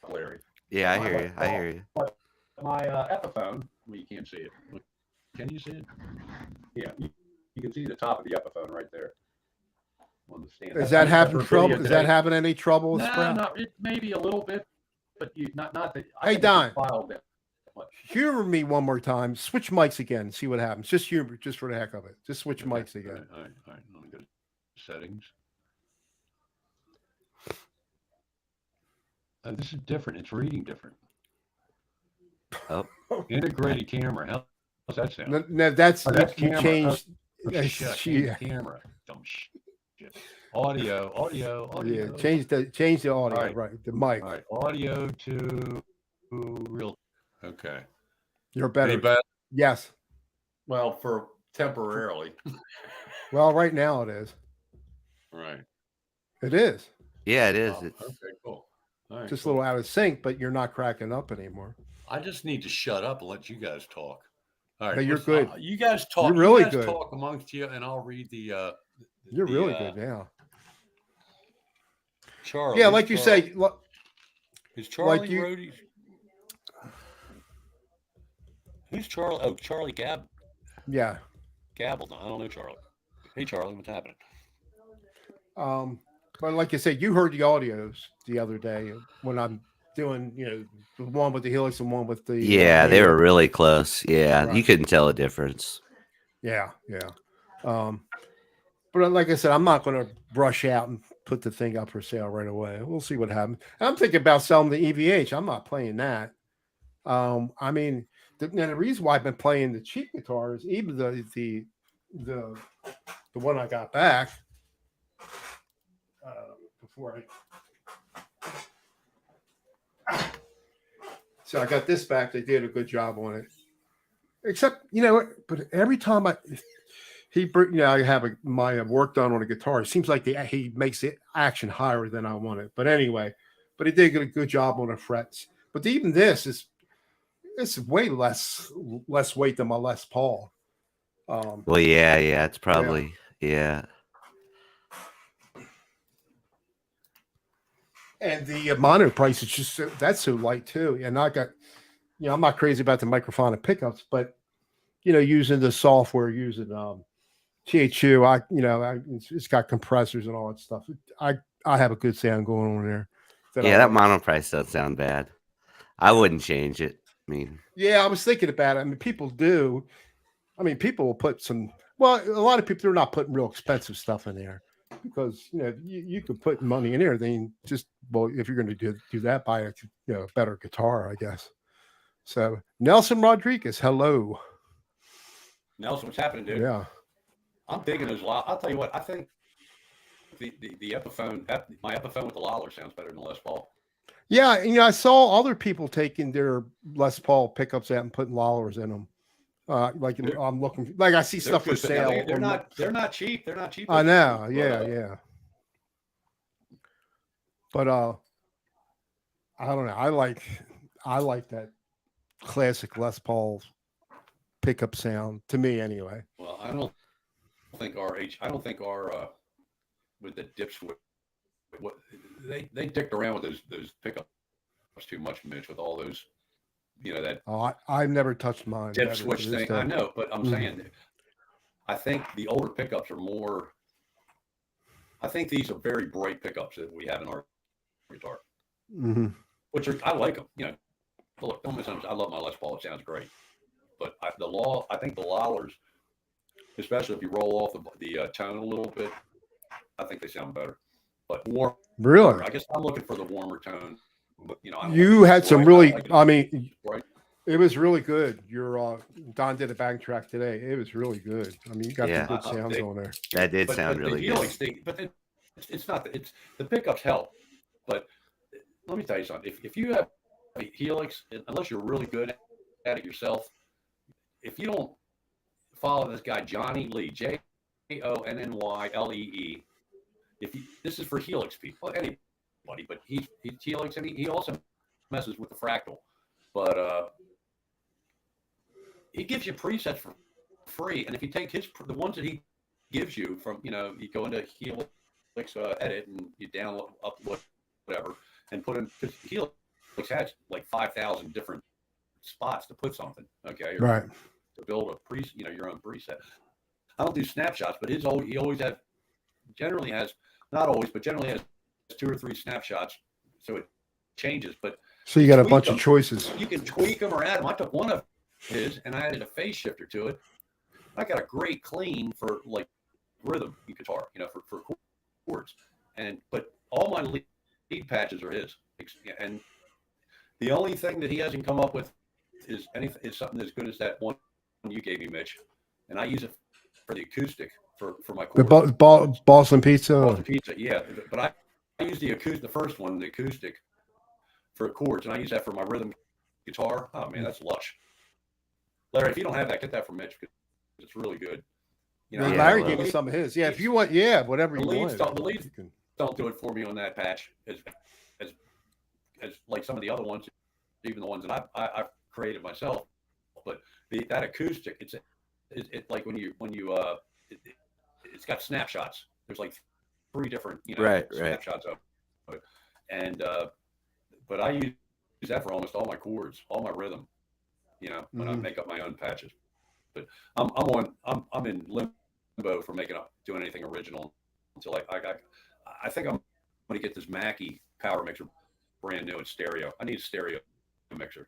Larry. yeah, I hear you. I hear you. My Epiphone. Well, you can't see it. Can you see it? Yeah, you can see the top of the Epiphone right there on the stand. Is That's that for having video trouble? Is that today. having any trouble with No, sprout? no, it maybe a little bit, but not that. I Hey, think it's Don. filed that much. Humor me one more time. Switch mics again. See what happens. Just humor, just for the heck of it. Just switch Okay, mics again. All right. Let me go to settings. This is different. It's reading different. Oh, Integrated camera. How's that sound? No, that's Oh, that's you camera. changed. Oh, shit, Yeah, camera. Dumb shit. Audio. yeah. Change the audio. All right. Right, the mic. All right, audio to real. Okay. You're Any better. better? Yes. Well, for temporarily. Well, right now it is. Right. It is yeah, it is. Oh, It's okay, cool. All right, just a cool. little out of sync, but you're not cracking up anymore. I just need to shut up and let you guys talk. All right. No, you're listen, good. You guys talk. You're really you guys good. talk amongst you, and I'll read the. You're the, really good now. Charlie. Yeah, like you say. Is Charlie like you- Rhodey? Who's Charlie? Oh, Charlie Yeah. Gabbled. I don't know Charlie. Hey, Charlie, what's happening? But like you said, you heard the audios the other day when I'm doing, the one with the helix and one with the. yeah, they were really close. Yeah, you Right. couldn't tell a difference. Yeah. But like I said, I'm not going to rush out and put the thing up for sale right away. We'll see what happens. And I'm thinking about selling the EVH. I'm not playing that. I mean, the reason why I've been playing the cheap guitars, even the one I got back before so I got this back. They did a good job on it. Except, but every time I have my work done on a guitar, it seems like he makes the action higher than I want it. But anyway, he did a good job on the frets. But even this it's way less weight than my Les Paul. Well, yeah, it's probably yeah. And the mono price is just that's so light too. And I got, I'm not crazy about the microphone and pickups, but using the software, using THU, it's got compressors and all that stuff. I have a good sound going on there. That mono price doesn't sound bad. I wouldn't change it. I mean, yeah, I was thinking about it. I mean, people do. I mean, people will put some. Well, a lot of people, they're not putting real expensive stuff in there because you could put money in there. Then just if you're going to do that, buy a better guitar, I guess. So Nelson Rodriguez, hello. Nelson, what's happening, dude? Yeah. I'm digging those. I'll tell you what. I think the Epiphone, my Epiphone with the Lawler sounds better than the Les Paul. Yeah, I saw other people taking their Les Paul pickups out and putting Lawlers in them. I'm looking, like I see stuff for sale. They're not cheap. They're not cheap. I know. Yeah. But I don't know. I like that classic Les Paul pickup sound to me, anyway. Well, I don't think our with the dip switch what they dicked around with those pickups too much, Mitch, with all those, that Oh, I've never touched mine. dip Never to switch this thing. I day. know, but I'm Mhm. saying, I think the older pickups are more. I think these are very bright pickups that we have in our guitar, Mhm. which I like them. Look, don't misunderstand. I love my Les Paul. It sounds great, but I think the Lawlers, especially if you roll off the tone a little bit, I think they sound better. But warmer. Really? I guess I'm looking for the warmer tone. But, I don't You like it had some bright. really, like it I mean, bright. it was really good. Your Don did a backing track today. It was really good. I mean, you got Yeah. some good sounds on there. That did sound but really the good. Helix thing, but it's not. It's the pickups help. But let me tell you something. If you have a Helix, unless you're really good at it yourself, if you don't follow this guy Johnny Lee, JONNYLEE, this is for Helix people, anybody, but he's Helix, and he also messes with the fractal, but he gives you presets for free, and if you take the ones that he gives you from, you go into Helix edit and you download whatever and put in, because Helix has like 5,000 different spots to put something, okay, or Right. to build your own preset. I don't do snapshots, but he always generally has, not always, but generally has 2 or 3 snapshots, so it changes. But So you got a bunch of choices. You can tweak them or add them. I took one of his and I added a phase shifter to it. I got a great clean for like rhythm guitar, for chords. But all my lead patches are his. And the only thing that he hasn't come up with is something as good as that one you gave me, Mitch. And I use it for the acoustic for my chords. The Boston Pizza. Boston Pizza, yeah. But I use the first one, the acoustic, for chords, and I use that for my rhythm guitar. Oh man, that's lush. Larry, if you don't have that, get that from Mitch, because it's really good. Larry gave me some of his. Yeah, if you want, whatever you want. The leads don't do it for me on that patch as like some of the other ones, even the ones that I've created myself. But that acoustic, it's like when you it's got snapshots. There's like 3 different snapshots of it, and but I use that for almost all my chords, all my rhythm, when I make up my own patches. But I'm in limbo for doing anything original until I think I'm going to get this Mackie power mixer brand new in stereo. I need a stereo mixer,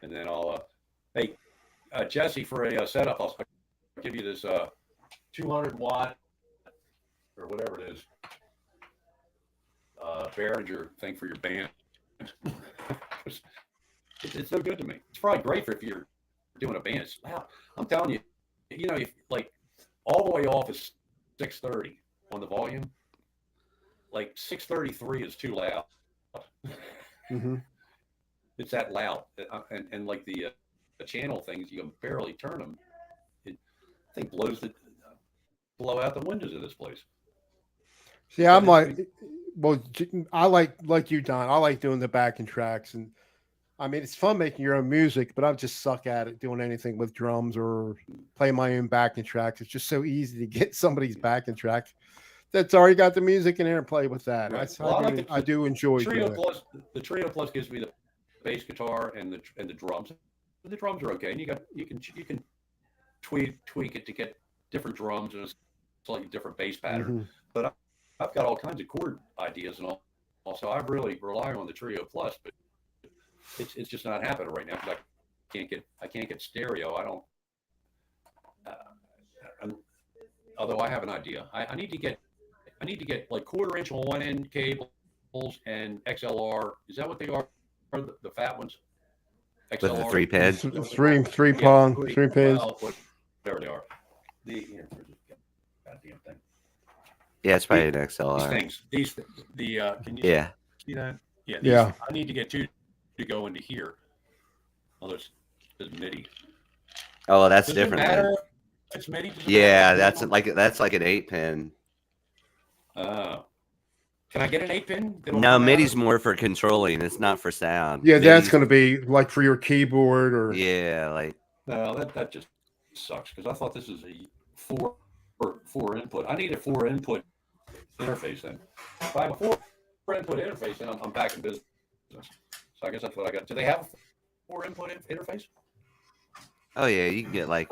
and then I'll hey Jesse, for a setup, I'll give you this 200 watt or whatever it is Behringer thing for your band. It's no good to me. It's probably great for if you're doing a band. I'm telling you, if like all the way off is 630 on the volume. Like 633 is too loud. Mm-hmm. It's that loud, and like the channel things, you can barely turn them. I think blow out the windows of this place. Yeah, I'm like, well, I like you, Don. I like doing the backing tracks, and I mean, it's fun making your own music, but I just suck at it doing anything with drums or play my own backing tracks. It's just so easy to get somebody's backing track that's already got the music in there and play with that. Right. I do enjoy Trio doing Plus. The Trio Plus gives me the bass guitar and the drums. The drums are okay, and you can tweak it to get different drums and a slightly different bass pattern. Mm-hmm. But I've got all kinds of chord ideas and all. Also, I really rely on the Trio Plus, but it's just not happening right now because I can't get stereo. I don't. Although I have an idea, I need to get like 1/4 inch on one end cables and XLR. Is that what they are? The fat ones? XLR? With the 3 pin? Three prong, 3 pins. There they are. Goddamn thing. Yeah, it's probably an XLR. These things. Can you see that? Yeah. I need to get 2 to go into here. Oh, there's MIDI. Oh, that's Does different. It matter if it's MIDI? Yeah, that's like an 8 pin. Can I get an 8 pin? No, MIDI's more for controlling. It's not for sound. Yeah, MIDI's, that's going to be like for your keyboard or. Yeah, like. No, that just sucks because I thought this is a 4 input. I need a 4 input interface then. If I have a 4 input interface, and I'm back in business. So I guess that's what I got. Do they have a 4 input interface? Oh yeah, you can get like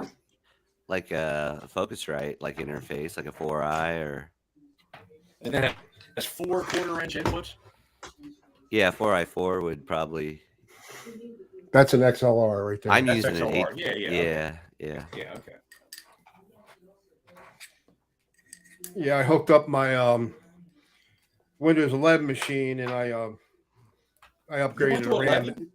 a Focusrite like interface, like a 4i or And then it's 4 quarter-inch inputs. yeah, 4i4 would probably. That's an XLR right there. I'm That's using an XLR. 8. Yeah. Yeah. Yeah. Okay. Yeah, I hooked up my Windows 11 machine, and I upgraded to the RAM. 11?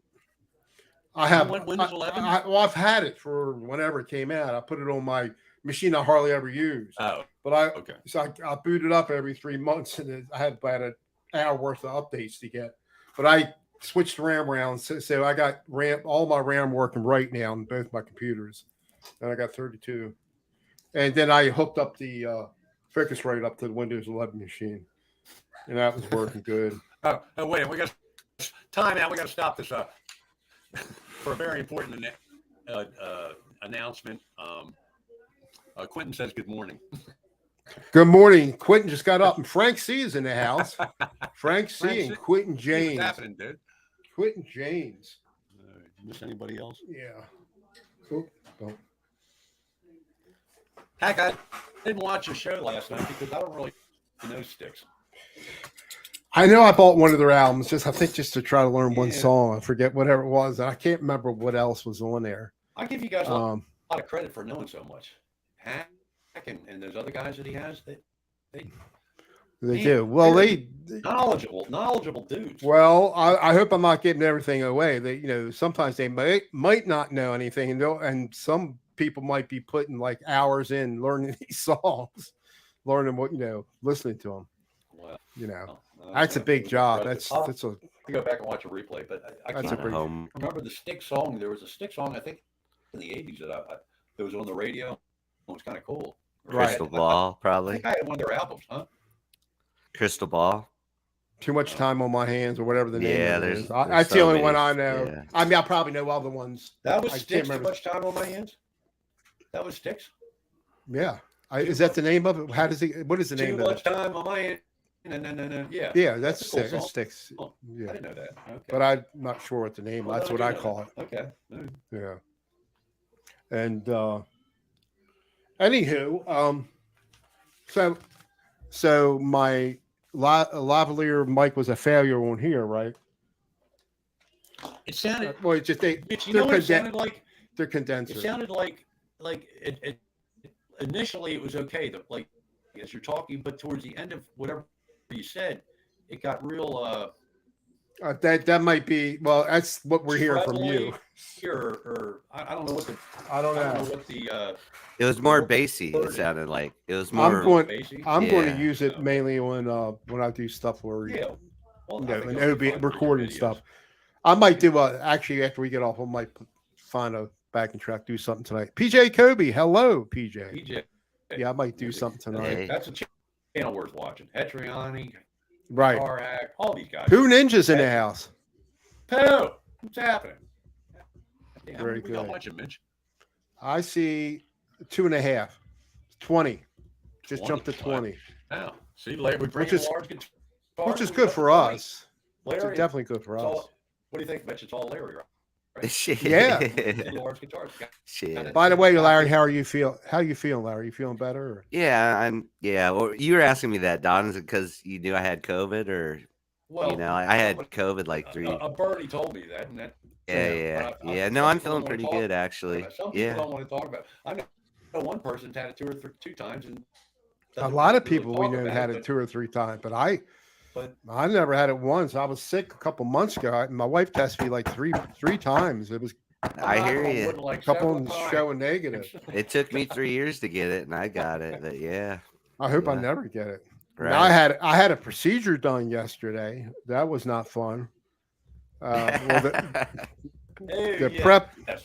I have You went Windows 11? well, I've had it for whenever it came out. I put it on my machine I hardly ever use. Oh, But okay. I boot it up every 3 months, and I had about an hour worth of updates to get. But I switched the RAM around, so I got all my RAM working right now on both my computers, and I got 32. And then I hooked up the Focusrite up to the Windows 11 machine, and that was working good. Oh, wait, we got time out. We got to stop this for a very important announcement. Quentin says good morning. Good morning. Quentin just got up, and Frank C is in the house. Frank C Frank and C. Quentin What's James. happening, dude? Quentin James. Miss anybody else? Yeah. Oh, don't. Heck, I didn't watch your show last night because I don't really know Styx. I know I bought one of their albums, just to try to learn one Yeah. song. I forget whatever it was. I can't remember what else was on there. I give you guys a lot of credit for knowing so much. Hack and those other guys that he has, they do. Well, they're knowledgeable dudes. Well, I hope I'm not giving everything away. They, sometimes they might not know anything, and some people might be putting like hours in learning these songs, learning what listening to them. Well, that's a big job. That's I'll a go back and watch a replay, but I That's can't a big- remember the Styx song. There was a Styx song, I think, in the 80s that was on the radio. It was kind of cool. Crystal Ball, I probably. think I had one of their albums, huh? Crystal Ball. Too much time on my hands, or whatever the name Yeah, of it there's- is. there's That's the so only one I many, know. yeah. I mean, I probably know other ones. That was I can't Styx. Too remember. much time on my hands. That was Styx. Yeah, is that the name of it? How does it? What is the Too name of much it? time on my hands. No. Yeah. Yeah, that's a cool Styx. song. That's Styx. Oh, I Yeah, didn't know that. Okay. but I'm not sure what the name. Well, That's then what I do know call it. that. Okay. Mm. Yeah. And anywho, so my lavalier mic was a failure on here, right? It sounded. Well, it's just Mitch, you know what it sounded like? they're It condensers. sounded like it initially it was okay. Like as you're talking, but towards the end of whatever you said, it got real. That might be. Well, that's what we're hearing from you. Or I don't know what the. I don't I don't know. know what the. It was more bassy. It sounded like it was more. I'm going Yeah. to use it mainly when I do stuff where Yeah. Well, I think and it'll be OB fun for your recording videos. stuff. I might do actually after we get off. I might find a backing track, do something tonight. PJ Kobe, hello, PJ. PJ. Yeah, I might do something tonight. Hey. That's a channel worth watching. Hetriani, Right. Guitar Hack, all these guys. Who Ninjas in the house? Pooh! What's happening? Yeah, Very we got good. watching, Mitch. I see 2.5, 20. Just 20, jumped to 20, Now, see, Larry, we bring Which is- in large guitars. which is we good got for 20. us. It's Larry, definitely good for it's us. all- what do you think, Mitch? It's all Larry, right? Yeah. Two large guitars. Shit. By the way, Larry, how you feeling, Larry? You feeling better? Or? Yeah. Well, you were asking me that, Don. Is it because you knew I had COVID, or Well, I had COVID like 3. A birdie told me that, and that. Yeah. but No, some I'm people feeling don't wanna pretty talk good about actually. it. Some people Yeah. don't want to talk about it. I know one person's had it two times, and A doesn't lot of really people we talk know about had but- it 2 or 3 times, but I But never had it once. I was sick a couple months ago. My wife tested me like three times. It was I hear knocked on you. wood like a couple of several them times. showing negative. It took me 3 years to get it, and I got it. But yeah, I hope I Yeah. never get it. right. Now, I had a procedure done yesterday. That was not fun. Well, Hey, the yeah. prep. Yes.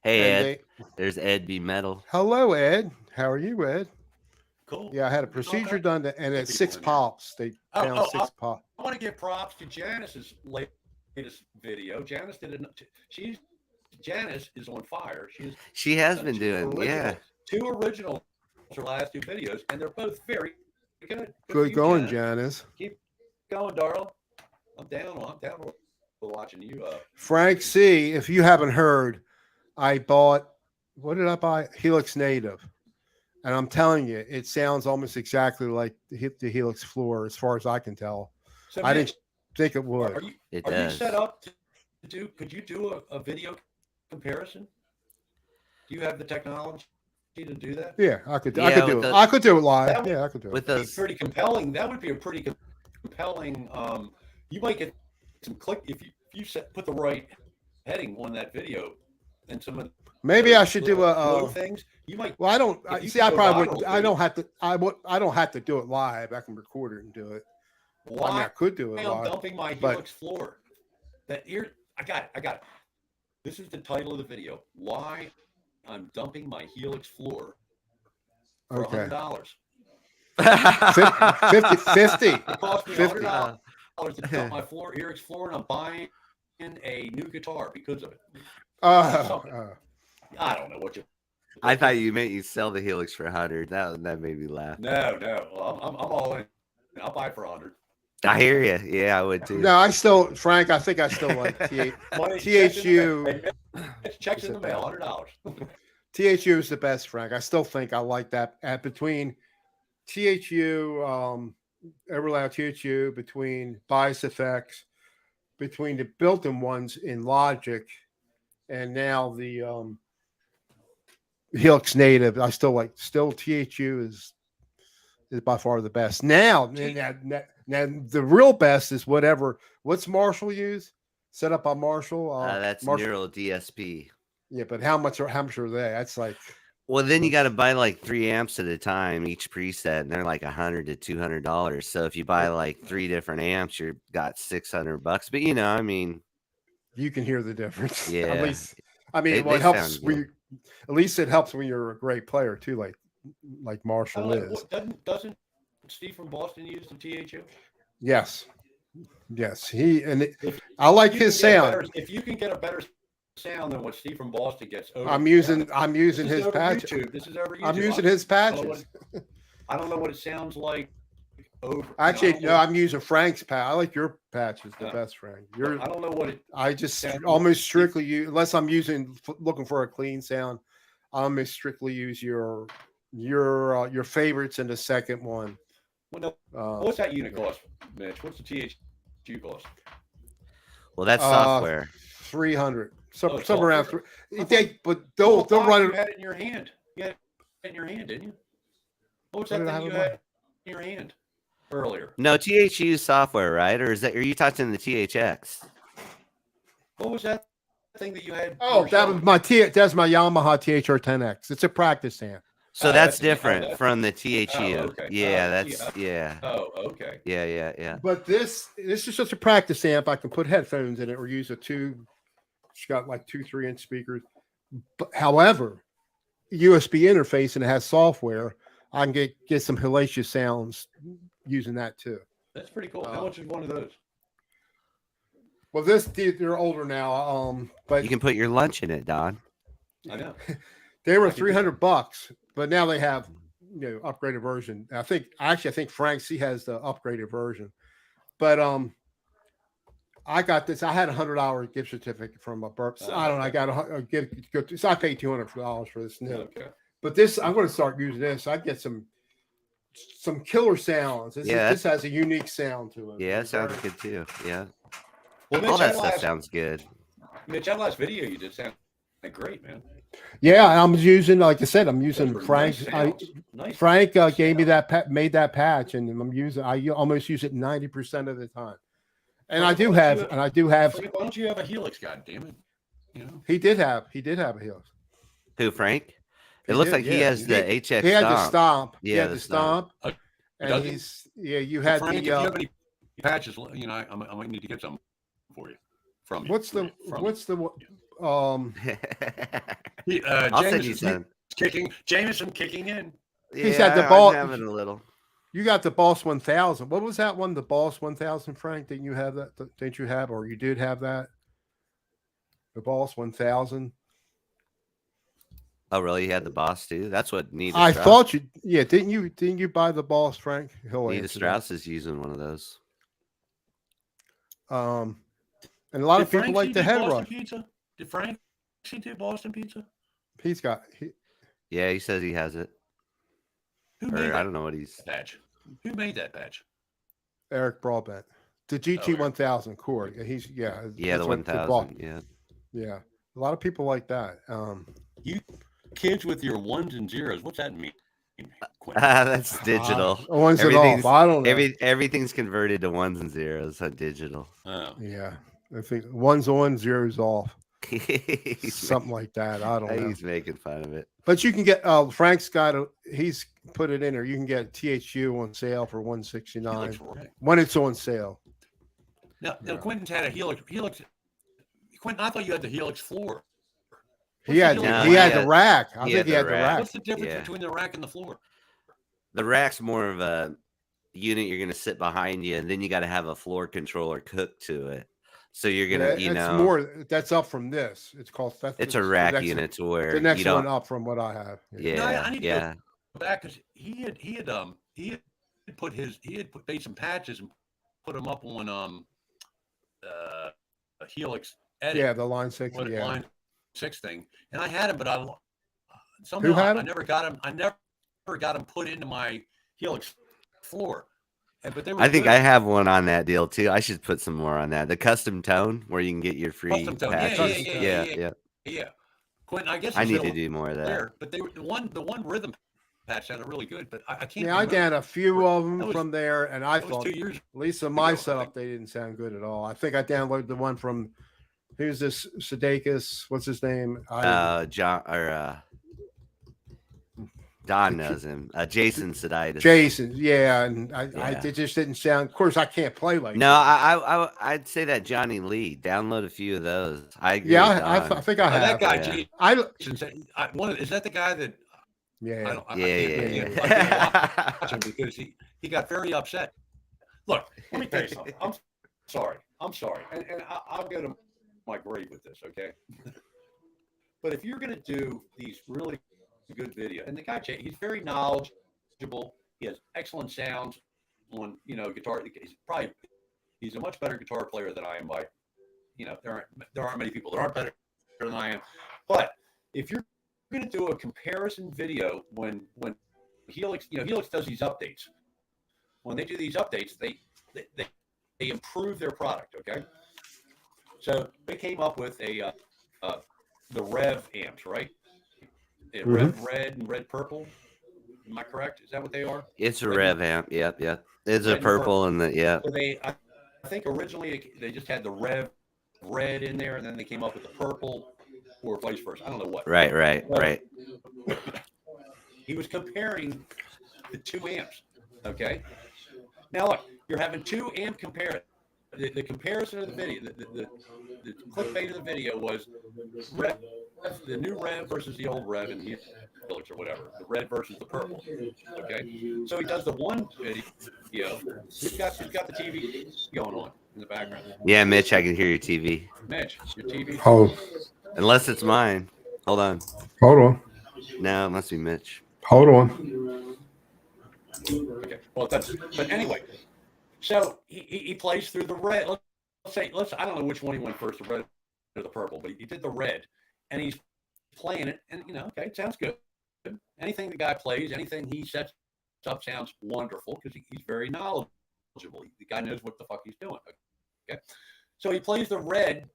Hey and Ed, there's Ed B Metal. Hello, Ed. How are you, Ed? Cool. Yeah, I had a There's all procedure that. done, and at People 6 in there. pops, they found Oh, 6 pops. I want to give props to Janice's latest video. Janice Janice is on fire. She has done been doing, yeah. two originals her last 2 videos, and they're both very good. Good for going, you, Janice. Janice. going, Darla? I'm down. I'm down with watching you. Frank C, if you haven't heard, I bought, what did I buy? Helix Native. And I'm telling you, it sounds almost exactly like the Helix floor, as far as I can tell. So I Mitch, didn't think it would. Are you It are you does. set up to do? Could you do a video comparison? Do you have the technology to do that? Yeah, I could. I Yeah, could do with it. the- I could do it live. That would- Yeah, I could do With it. Be those, pretty compelling. That would be a pretty compelling. You might get some click if you put the right heading on that video, and some of Maybe I those should do little a. things. You might. Well, I don't. If you See, I go probably viral would. I with don't it- have to. I would. I don't have to do it live. I can record it and do it. I mean, I Why could do it I'm live. dumping my but- Helix floor? That here, I got it. This is the title of the video. Why I'm dumping my Helix floor for Okay. $100. 50. It cost me 50. $100 to dump my Helix floor, and I'm buying a new guitar because of it. I don't know what you. I thought you meant you sell the Helix for 100. That made me laugh. No. Well, I'm all in. I'll buy it for 100. I hear you. Yeah, I would too. No, I still, Frank. I think I still like Money THU. checks in the mail, $100. THU is the best, Frank. I still think I like that. Between THU, Everloud THU, between Bias Effects, between the built-in ones in Logic, and now the Helix Native, I still like. Still, THU is by far the best. Now the real best is whatever. What's Marshall use? Set up by Marshall. That's Marshall. Neural DSP. Yeah, but how much are they? That's like. Well, then you got to buy like 3 amps at a time, each preset, and they're like $100 to $200. So if you buy like 3 different amps, you've got $600. But I mean, You can hear the difference. Yeah. At least, I mean, They it helps. sound When good. at least it helps when you're a great player too, like Marshall is. Doesn't Steve from Boston use the THU? Yes. I like his sound. If you can get a better sound than what Steve from Boston gets, I'm using This is his over patch. YouTube. This is over YouTube. I'm using his patches. I don't know what it sounds like. Over. Actually, no, I'm using Frank's patch. I like your patches the Yeah. best, Frank. I don't know what it. I just sound- almost strictly use, unless I'm looking for a clean sound. I almost strictly use your favorites in the second one. Well, no, what's that unit cost, Mitch? What's the THU cost? well, that's software. 300, Oh, somewhere around software? three. But they'll run You it. had it in your hand. You had it in your hand, didn't you? What was What that did I thing have you in had in your hand earlier? No, THU software, right? Or are you touching the THX? What was that thing that you had? Oh, that's my Yamaha THR-10X. It's a practice amp. So Oh, that's that's- different oh, from the THU. okay. Yeah, Oh, that's yeah. Oh, okay. Yeah. But this is just a practice amp. I can put headphones in it or use a tube. It's got like 2 3-inch speakers. But however, USB interface and it has software. I can get some hellacious sounds using that too. That's pretty cool. How much is one of those? Well, they're older now. But You can put your lunch in it, Don. I know. they were I can do that. $300, but now they have upgraded version. I think Frank C has the upgraded version. But I got this. I had $100 gift certificate from a burp. I don't know. I got a gift. So I paid $200 for this new. Okay. But this, I'm going to start using this. I get some killer sounds. This has a unique sound to it. Yeah, it sounds good too. Yeah. Well, Mitch, All that that stuff last, sounds good. Mitch, that last video you did sounded great, man. Yeah, I'm using, like I said, I'm using Those were Frank's. nice sounds. Nice. Frank gave me that made that patch, and I almost use it 90% of the time. And I do have. Why don't you have a Helix? God damn it! You know. He did have a Helix. Who, Frank? He It looks did, like he yeah. has the HX He had the stomp. stomp. He Yeah, had the the stomp. does And he? you had Frank, if you the. have any patches, I might need to get some for you. From you. What's the I'll send you Jameson's some. Jameson kicking in. He's had the Yeah, ball- I'm having a little. You got the Boss 1000. What was that one? The Boss 1000, Frank? Didn't you have that? Didn't you have, or you did have that? The Boss 1000. Oh, really? You had the Boss too? That's what Nita I Strauss. thought you. Yeah, didn't you buy the Boss, Frank? He'll Nita answer that. Strauss is using one of those. And a lot of people like the head rush. Pizza? Did Frank do Boston Pizza? He's got Yeah, he says he has it. Who made Or that I don't know what he's. badge? Who made that badge? Eric Broadbent, the GT 1000 Cord. He's Yeah, that's the what 1000. Yeah. Yeah, a lot of people like that. You kids with your ones and zeros. What's that mean? Quentin? That's digital. Ones and Everything's off. I don't know. everything's converted to ones and zeros on digital. Oh. Yeah, I think one's on, zero's off, He's something like that. I don't know. He's making fun of it. But you can get Frank's got he's put it in there. You can get THU on sale for $169 when it's on sale. Now Quentin's had a Helix. Quentin, I thought you had the Helix floor. He had the rack. I think he had the rack. What's the difference between the rack and the floor? The rack's more of a unit you're going to sit behind you, and then you got to have a floor controller cooked to it. So you're gonna, that's up from this. It's called. It's a rack unit to where the next one up from what I have. Yeah, no, I need to go back because he had made some patches and put them up on a Helix edit. Yeah, the line 6. Yeah, line 6 thing, and I had him, but I never got him. I never got him put into my Helix floor. I think I have one on that deal too. I should put some more on that. The custom tone where you can get your free patches. Yeah. Quentin, I guess I need to do more of that. There, but the one rhythm patch sounded really good, but I can't. Yeah, I got a few of them from there, and I thought 2 years at least in my setup they didn't sound good at all. I think I downloaded the one from who's this Sudeikis? What's his name? John or Don knows him. Jason Sudeikis. Jason, yeah, and it just didn't sound. Of course, I can't play like. No, that. I'd say that Johnny Lee. Download a few of those. I agree. I think I have that guy. Yeah. Is that the guy that? Yeah. I can't watch him because he got very upset. Look, let me tell you something. I'm sorry, and I'll go to my grave with this, okay? But if you're going to do these really good video, and the guy, he's very knowledgeable. He has excellent sounds on guitar. He's a much better guitar player than I am. By there aren't many people that aren't better than I am. But if you're going to do a comparison video when Helix does these updates, when they do these updates, they improve their product. Okay, so they came up with the Rev amps, right? Rev red and red purple. Am I correct? Is that what they are? It's a Rev amp. Yep. It's a purple and the So I think originally they just had the Rev red in there, and then they came up with the purple, or vice versa. I don't know what. Right. He was comparing the 2 amps. Okay. Now look, you're having 2 amp compare. The comparison of the video, the clickbait of the video was Rev, the new Rev versus the old Rev in Helix or whatever, the red versus the purple. Okay, so he does the one video. He's got the TV going on in the background. Yeah, Mitch, I can hear your TV. Mitch, your TV. Oh, unless it's mine. Hold on. No, it must be Mitch. Hold on. Okay, well but anyway. So he plays through the red. Let's I don't know which one he went first, the red or the purple, but he did the red, and he's playing it, and okay, it sounds good. Anything the guy plays, anything he sets up sounds wonderful because he's very knowledgeable. The guy knows what the fuck he's doing. Okay, so he plays the red,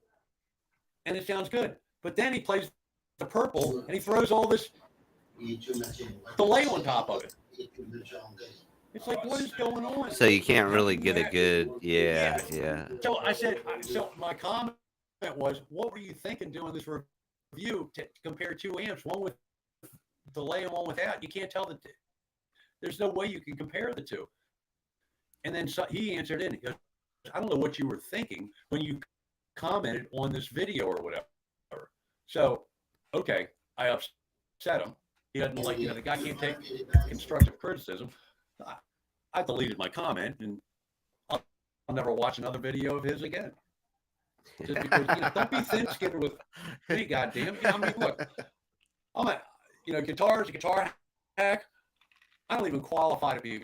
and it sounds good. But then he plays the purple, and he throws all this delay on top of it. It's like, what is going on? So you can't really get a good, yeah. So I said, my comment was, what were you thinking doing this review to compare 2 amps, one with delay and one without? You can't tell there's no way you can compare the 2. And then he answered in, he goes, I don't know what you were thinking when you commented on this video or whatever. So, okay, I upset him. He doesn't like, the guy can't take constructive criticism. I deleted my comment, and I'll never watch another video of his again. Just because, don't be thin-skinned with me, goddamn. I mean, look, I'm a, guitar is a guitar hack. I don't even qualify to be a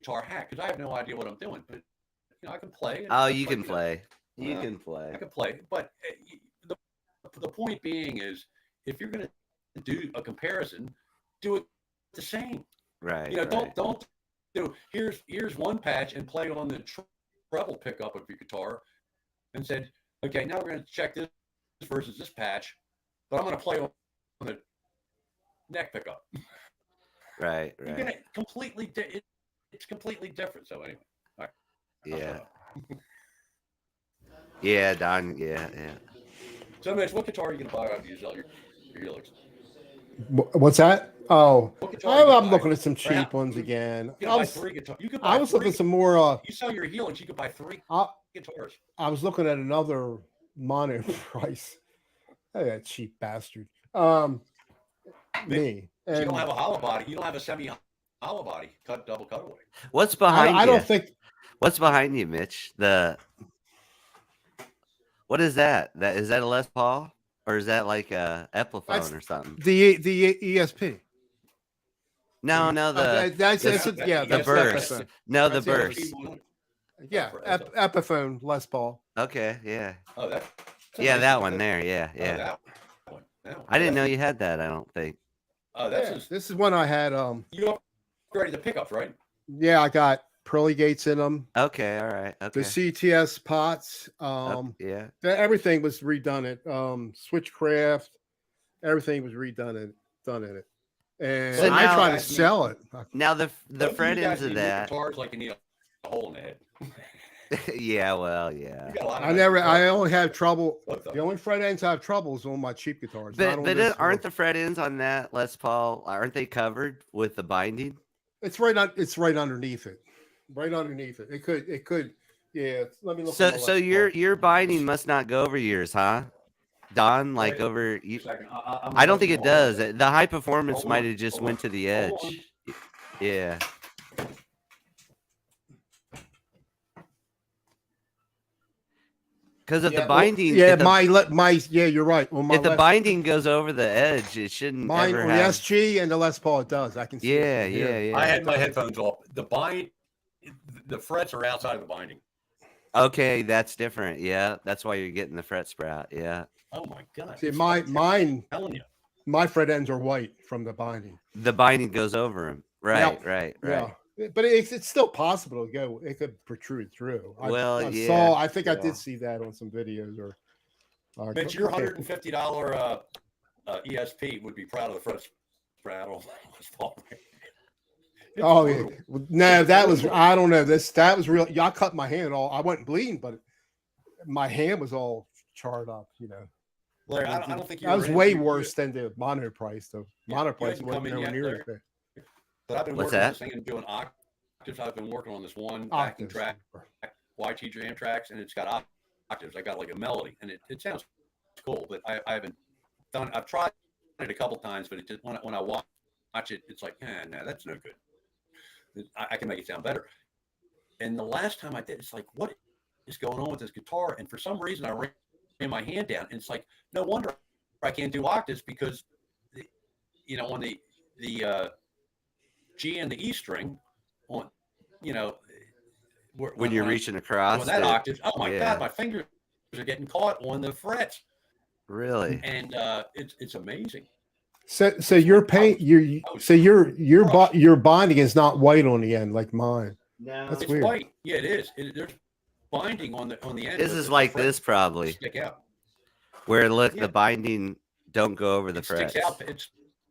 guitar hack because I have no idea what I'm doing. But I can play. Oh, But, you can know, play. You uh, can play. I can play. But the point being is, if you're going to do a comparison, do it the same. Right. You know, right. don't do here's one patch and play on the treble pickup of your guitar, and said, okay, now we're going to check this versus this patch, but I'm going to play on the neck pickup. Right. You're going to completely it's completely different. So anyway, all right. Yeah. Yeah, Don. Yeah. So Mitch, what guitar are you going to buy after you sell your Helix? What's that? Oh, What guitar are you gonna I'm buy? looking at some Or how- cheap ones again. You I could buy was, 3 guitars. You could I buy was 3. looking at some more. You sell your Helix, you could buy 3 I guitars. was looking at another mono price. Hey, that cheap bastard. Me. You And don't have a hollow body. You don't have a semi hollow body double cutaway. What's behind I you? don't think What's behind you, Mitch? What is that? Is that a Les Paul, or is that like a Epiphone or something? the ESP. No, that's the Burst. Epiphone. No, the That's Burst. Yeah, Epiphone Les Paul. Okay, yeah, Oh, that one there. Yeah. That one. I didn't know you had that. I don't think. Oh, This is one I had. You upgraded the pickups, right? Yeah, I got pearly gates in them. Okay, all right. Okay. The CTS pots. Yeah. Everything was redone. It Switchcraft. Everything was done in it. And So I now- tried to sell it. Now the Both of fret you guys ends of need new that. guitars like you need a hole in the head. Yeah. Well. Yeah. You got a lot of I nice never. guitars. I only have trouble. Both of them. The only fret ends I have trouble is on my cheap guitars. not on But this aren't one. the fret ends on that Les Paul? Aren't they covered with the binding? It's right on. It's right underneath it. Right underneath it. It could. Yeah. Let me look. So at my so Les your Paul. your binding must not go over yours, huh? Don, like Wait, over you. Second. I don't think it does. The high performance Hold might on, have just hold went on, to the hold edge. Yeah. Because if the binding, Yeah, if the, my. Yeah, you're right. On my if the left, binding goes over the edge, it shouldn't mine ever on the have. SG and the Les Paul, it does. I can see. Yeah, it from here. yeah. I had my headphones off. The frets are outside of the binding. Okay, that's different. Yeah, that's why you're getting the fret sprout. Yeah. Oh my god! See, It's mine. telling you. My fret ends are white from the binding. The binding goes over them. Right, right. Yeah, but it's still possible to go. It could protrude through. Well, I yeah, saw. I think I yeah. did see that on some videos. Or Mitch, your $150 ESP would be proud of the front straddle. Oh yeah. No, that was. I don't know. That was real. Y'all cut my hand all. I wasn't bleeding, but my hand was all charred up. You know. Larry, I don't think you That was were way in- you- worse than the mono price. The mono price hadn't wasn't come in nowhere yet, near Larry? as bad. But I've been What's working on that? this thing and doing octaves. I've been working on this one backing Octaves. track, YT jam tracks, and it's got octaves. I got like a melody, and it sounds cool, but I haven't done. I've tried it a couple times, but it just when I watch it, it's like, no, that's no good. I can make it sound better. And the last time I did, it's like, what is going on with this guitar? And for some reason, I ran my hand down, and it's like, no wonder I can't do octaves because, on the G and the E string, on When you're reaching across on that it. octave, oh my yeah. god, my fingers are getting caught on the frets, Really? and it's amazing. So your paint, your binding is not white on the end like mine. No. That's It's weird. white, yeah, it is. There's binding on the end. This but is the like frets this probably, stick out. where look, Yeah. the binding don't go over the It frets. sticks out. It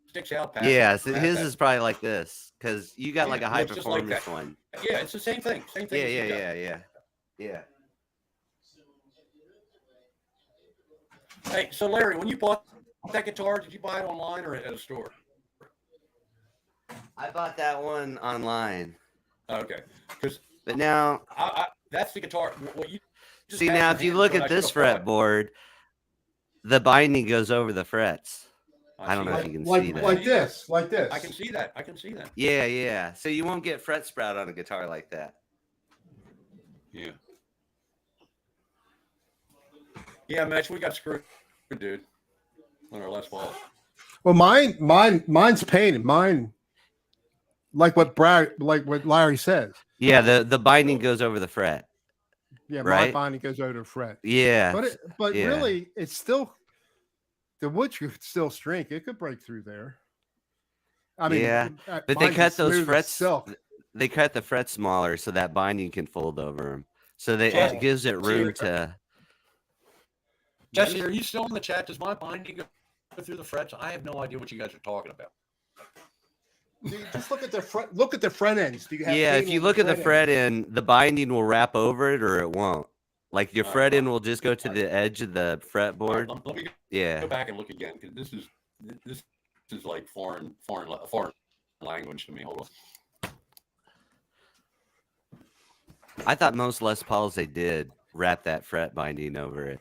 sticks out. Past Yeah, so past his that. is probably like this because you got like a Yeah, high looks just like performance that. one. Yeah, it's the same thing. Same thing. Yeah. Hey, so Larry, when you bought that guitar, did you buy it online or at a store? I bought that one online, Okay, because but now that's the guitar. What you just see had in now your if you hand, look what I at this should've bought. fretboard, the binding goes over the frets. I don't see know if that. you can see that. Like this. I can see that. I can see that. Yeah. So you won't get fret sprout on a guitar like that. Yeah. Yeah, Mitch, we got screwed, dude, on our Les Pauls. Well, mine's painted. Mine, like what Larry says. Yeah, the binding goes over the fret. Yeah, my Right? binding goes over the fret. Yeah. But yeah. really, it's still the wood could still shrink. It could break through there. I mean, Yeah. But they mine's cut as those smooth as frets. silk. They cut the frets smaller so that binding can fold over them. So Jesse, it gives it room to. Jesse, are you still in the chat? Does my binding go through the frets? I have no idea what you guys are talking about. Just look at the front. Look at the front ends. Do you have? Yeah, if paint you on look at the fret ends? end, the binding will wrap over it or it won't. Like your All fret right, end will just go to the edge of the fretboard. Let me go Yeah. back and look again because this is like foreign language to me. Hold on. I thought most Les Pauls they did wrap that fret binding over it.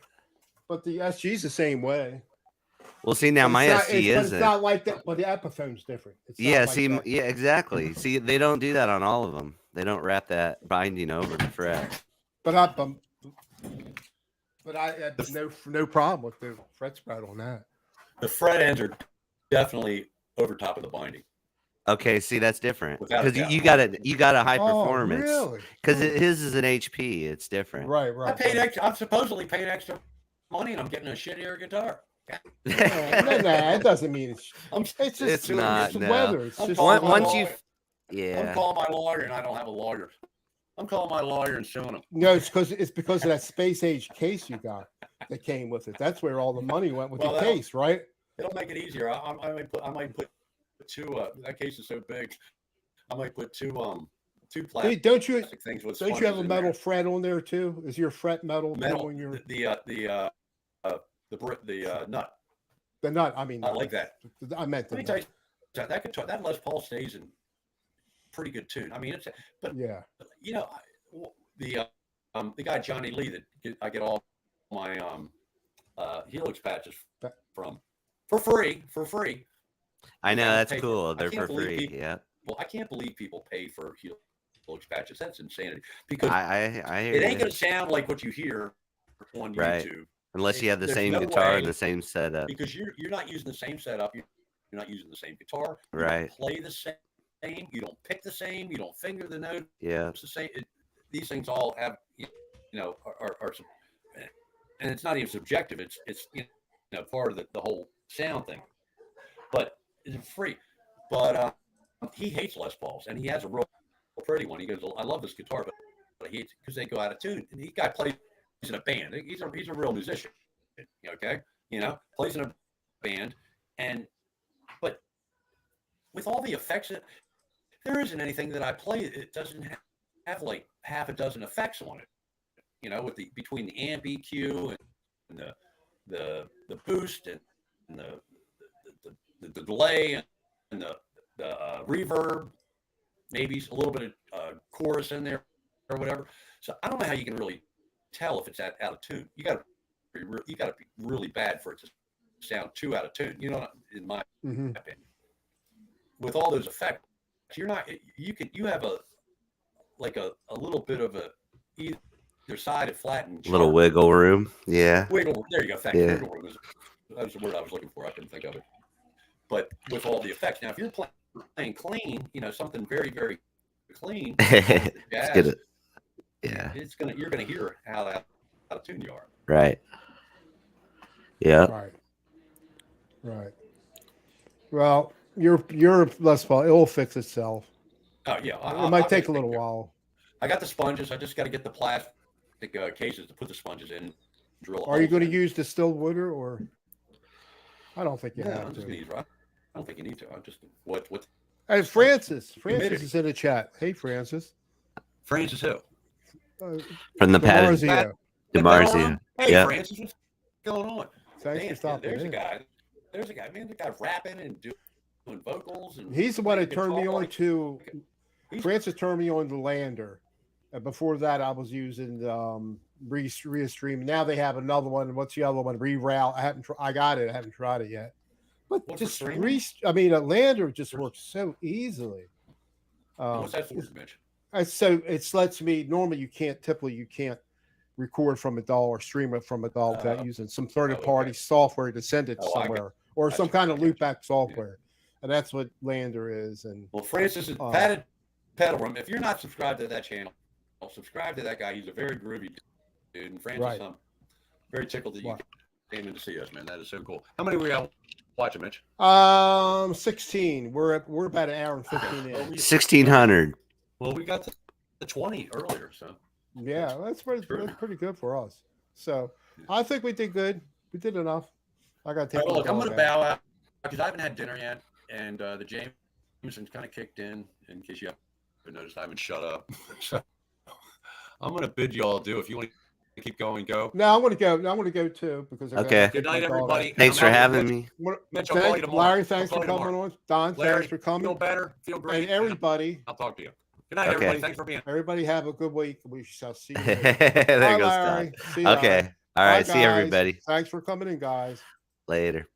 But the SG's the same way. Well, see now But my it's not, SG but isn't. it's not like that. But the Epiphone's different. It's not Yeah, like see, that. yeah, exactly. See, they don't do that on all of them. They don't wrap that binding over the fret. But I had no problem with the fret spread on that. The fret ends are definitely over top of the binding. Okay, see that's different Without a because doubt. you got a high performance. Really? Because his is an HP. It's different. Right. I paid extra. I'm supposedly paid extra money, and I'm getting a shittier guitar. No, it doesn't mean it's. It's just It's not, It's no. weather. It's I'm just calling my Once you, lawyer. I'm yeah. calling my lawyer, and I don't have a lawyer. I'm calling my lawyer and suing him. No, it's because of that space age case you got that came with it. That's where all the money went with Well, the case, right? It'll make it easier. I might put two. That case is so big. I might put two plastic Hey, don't you things with don't you have a sponges in metal there. fret on there too? Is your fret metal on your the nut? the nut? I mean, I like that. I meant Let me the tell nut. you, that guitar, that Les Paul stays in pretty good tune. I mean, it's but Yeah. you know, the guy Johnny Lee that I get all my Helix patches from for free. I know I that's pay- cool. I They're can't for believe free. people- Yeah. Well, I can't believe people pay for Helix patches. That's insanity because I hear it ain't you. going to sound like what you hear on Right. YouTube Unless you have the There's same no guitar way- and the same setup. because you're not using the same setup. You're not using the same guitar. You Right. don't play the same. You don't pick the same. You don't finger the notes Yeah. the same. These things all have are and it's not even subjective. It's part of the whole sound thing. But it's free. But he hates Les Pauls, and he has a real pretty one. He goes, I love this guitar, but he hates because they go out of tune. And he guy plays in a band. He's a real musician. Okay, plays in a band, but with all the effects, there isn't anything that I play. It doesn't have like half a dozen effects on it. With between the amp EQ and the boost and the delay and the reverb, maybe a little bit of chorus in there or whatever. So I don't know how you can really tell if it's out of tune. You got to be really bad for it to sound too out of tune. In my opinion, with all those effects, you're not. You have a little bit of a either side of flat and Little wiggle room. Yeah. Wiggle. There you go. Thank Yeah. Wiggle room that was the word I was looking for. I couldn't think of it. But with all the effects, now if you're playing clean, something very, very clean, It's jazz, good. Yeah. you're gonna hear how out of tune you are. Right. Yeah. Right. Well, your Les Paul, it will fix itself. Oh yeah, It might take a little while. I got the sponges. I just got to get the plastic cases to put the sponges in. Drill. Are you going to use distilled wood or? I don't think you No, have I'm just to. gonna use. I don't think you need to. I'm just what. Hey, Francis Humidity. is in the chat. Hey, Francis. Francis who? From the pattern. DiMarzio. DiMarzio. Hey, Yeah. Francis, what's going on? Thanks for stopping There's a in. guy. There's a guy. Man, the guy rapping and doing vocals. And He's the one that turned me guitar, on like- to. He's- Francis turned me on to Lander. And before that, I was using Restream. Now they have another one. What's the other one? Reroute. I got it. I haven't tried it yet. But What's the just streaming? Lander just works so easily. What's that for, Mitch? So it lets me. Normally, you can't record from a DAW or stream it from a DAW without using some third-party software to send it somewhere or some kind of loopback software. And that's what Lander is. And Well, Francis is padded pedal room. If you're not subscribed to that channel, subscribe to that guy. He's a very groovy dude. And Francis, Right. I'm very tickled that you What? came in to see us, man. That is so cool. How many were you out watching, Mitch? 16. We're about an hour and 15 Well, in. 1,600. Well, we got the 20 earlier, so Yeah, that's pretty good for us. So I think we did good. We did enough. I got to take. look, I'm going going to bow out because I haven't had dinner yet, and the Jameson's kind of kicked in case you haven't noticed. I haven't shut up. So I'm going to bid you all adieu. If you want to keep going, go. No, I want to go. No, I want to go too because I gotta Okay. take Good my night, dog out. everybody. Thanks for I'm out. having me. Mitch, I'll call you tomorrow. Larry, thanks I'll for call you coming tomorrow. on. Don, Larry, thanks for coming. feel better. Feel great. And everybody, I'll talk to you. Good night, Okay. everybody. Thanks for being. everybody have a good week. We shall see you later. There Bye, goes Larry. Todd. See you, Okay. Larry. All right. Bye, See you, guys. everybody. Thanks for coming in, guys. Later.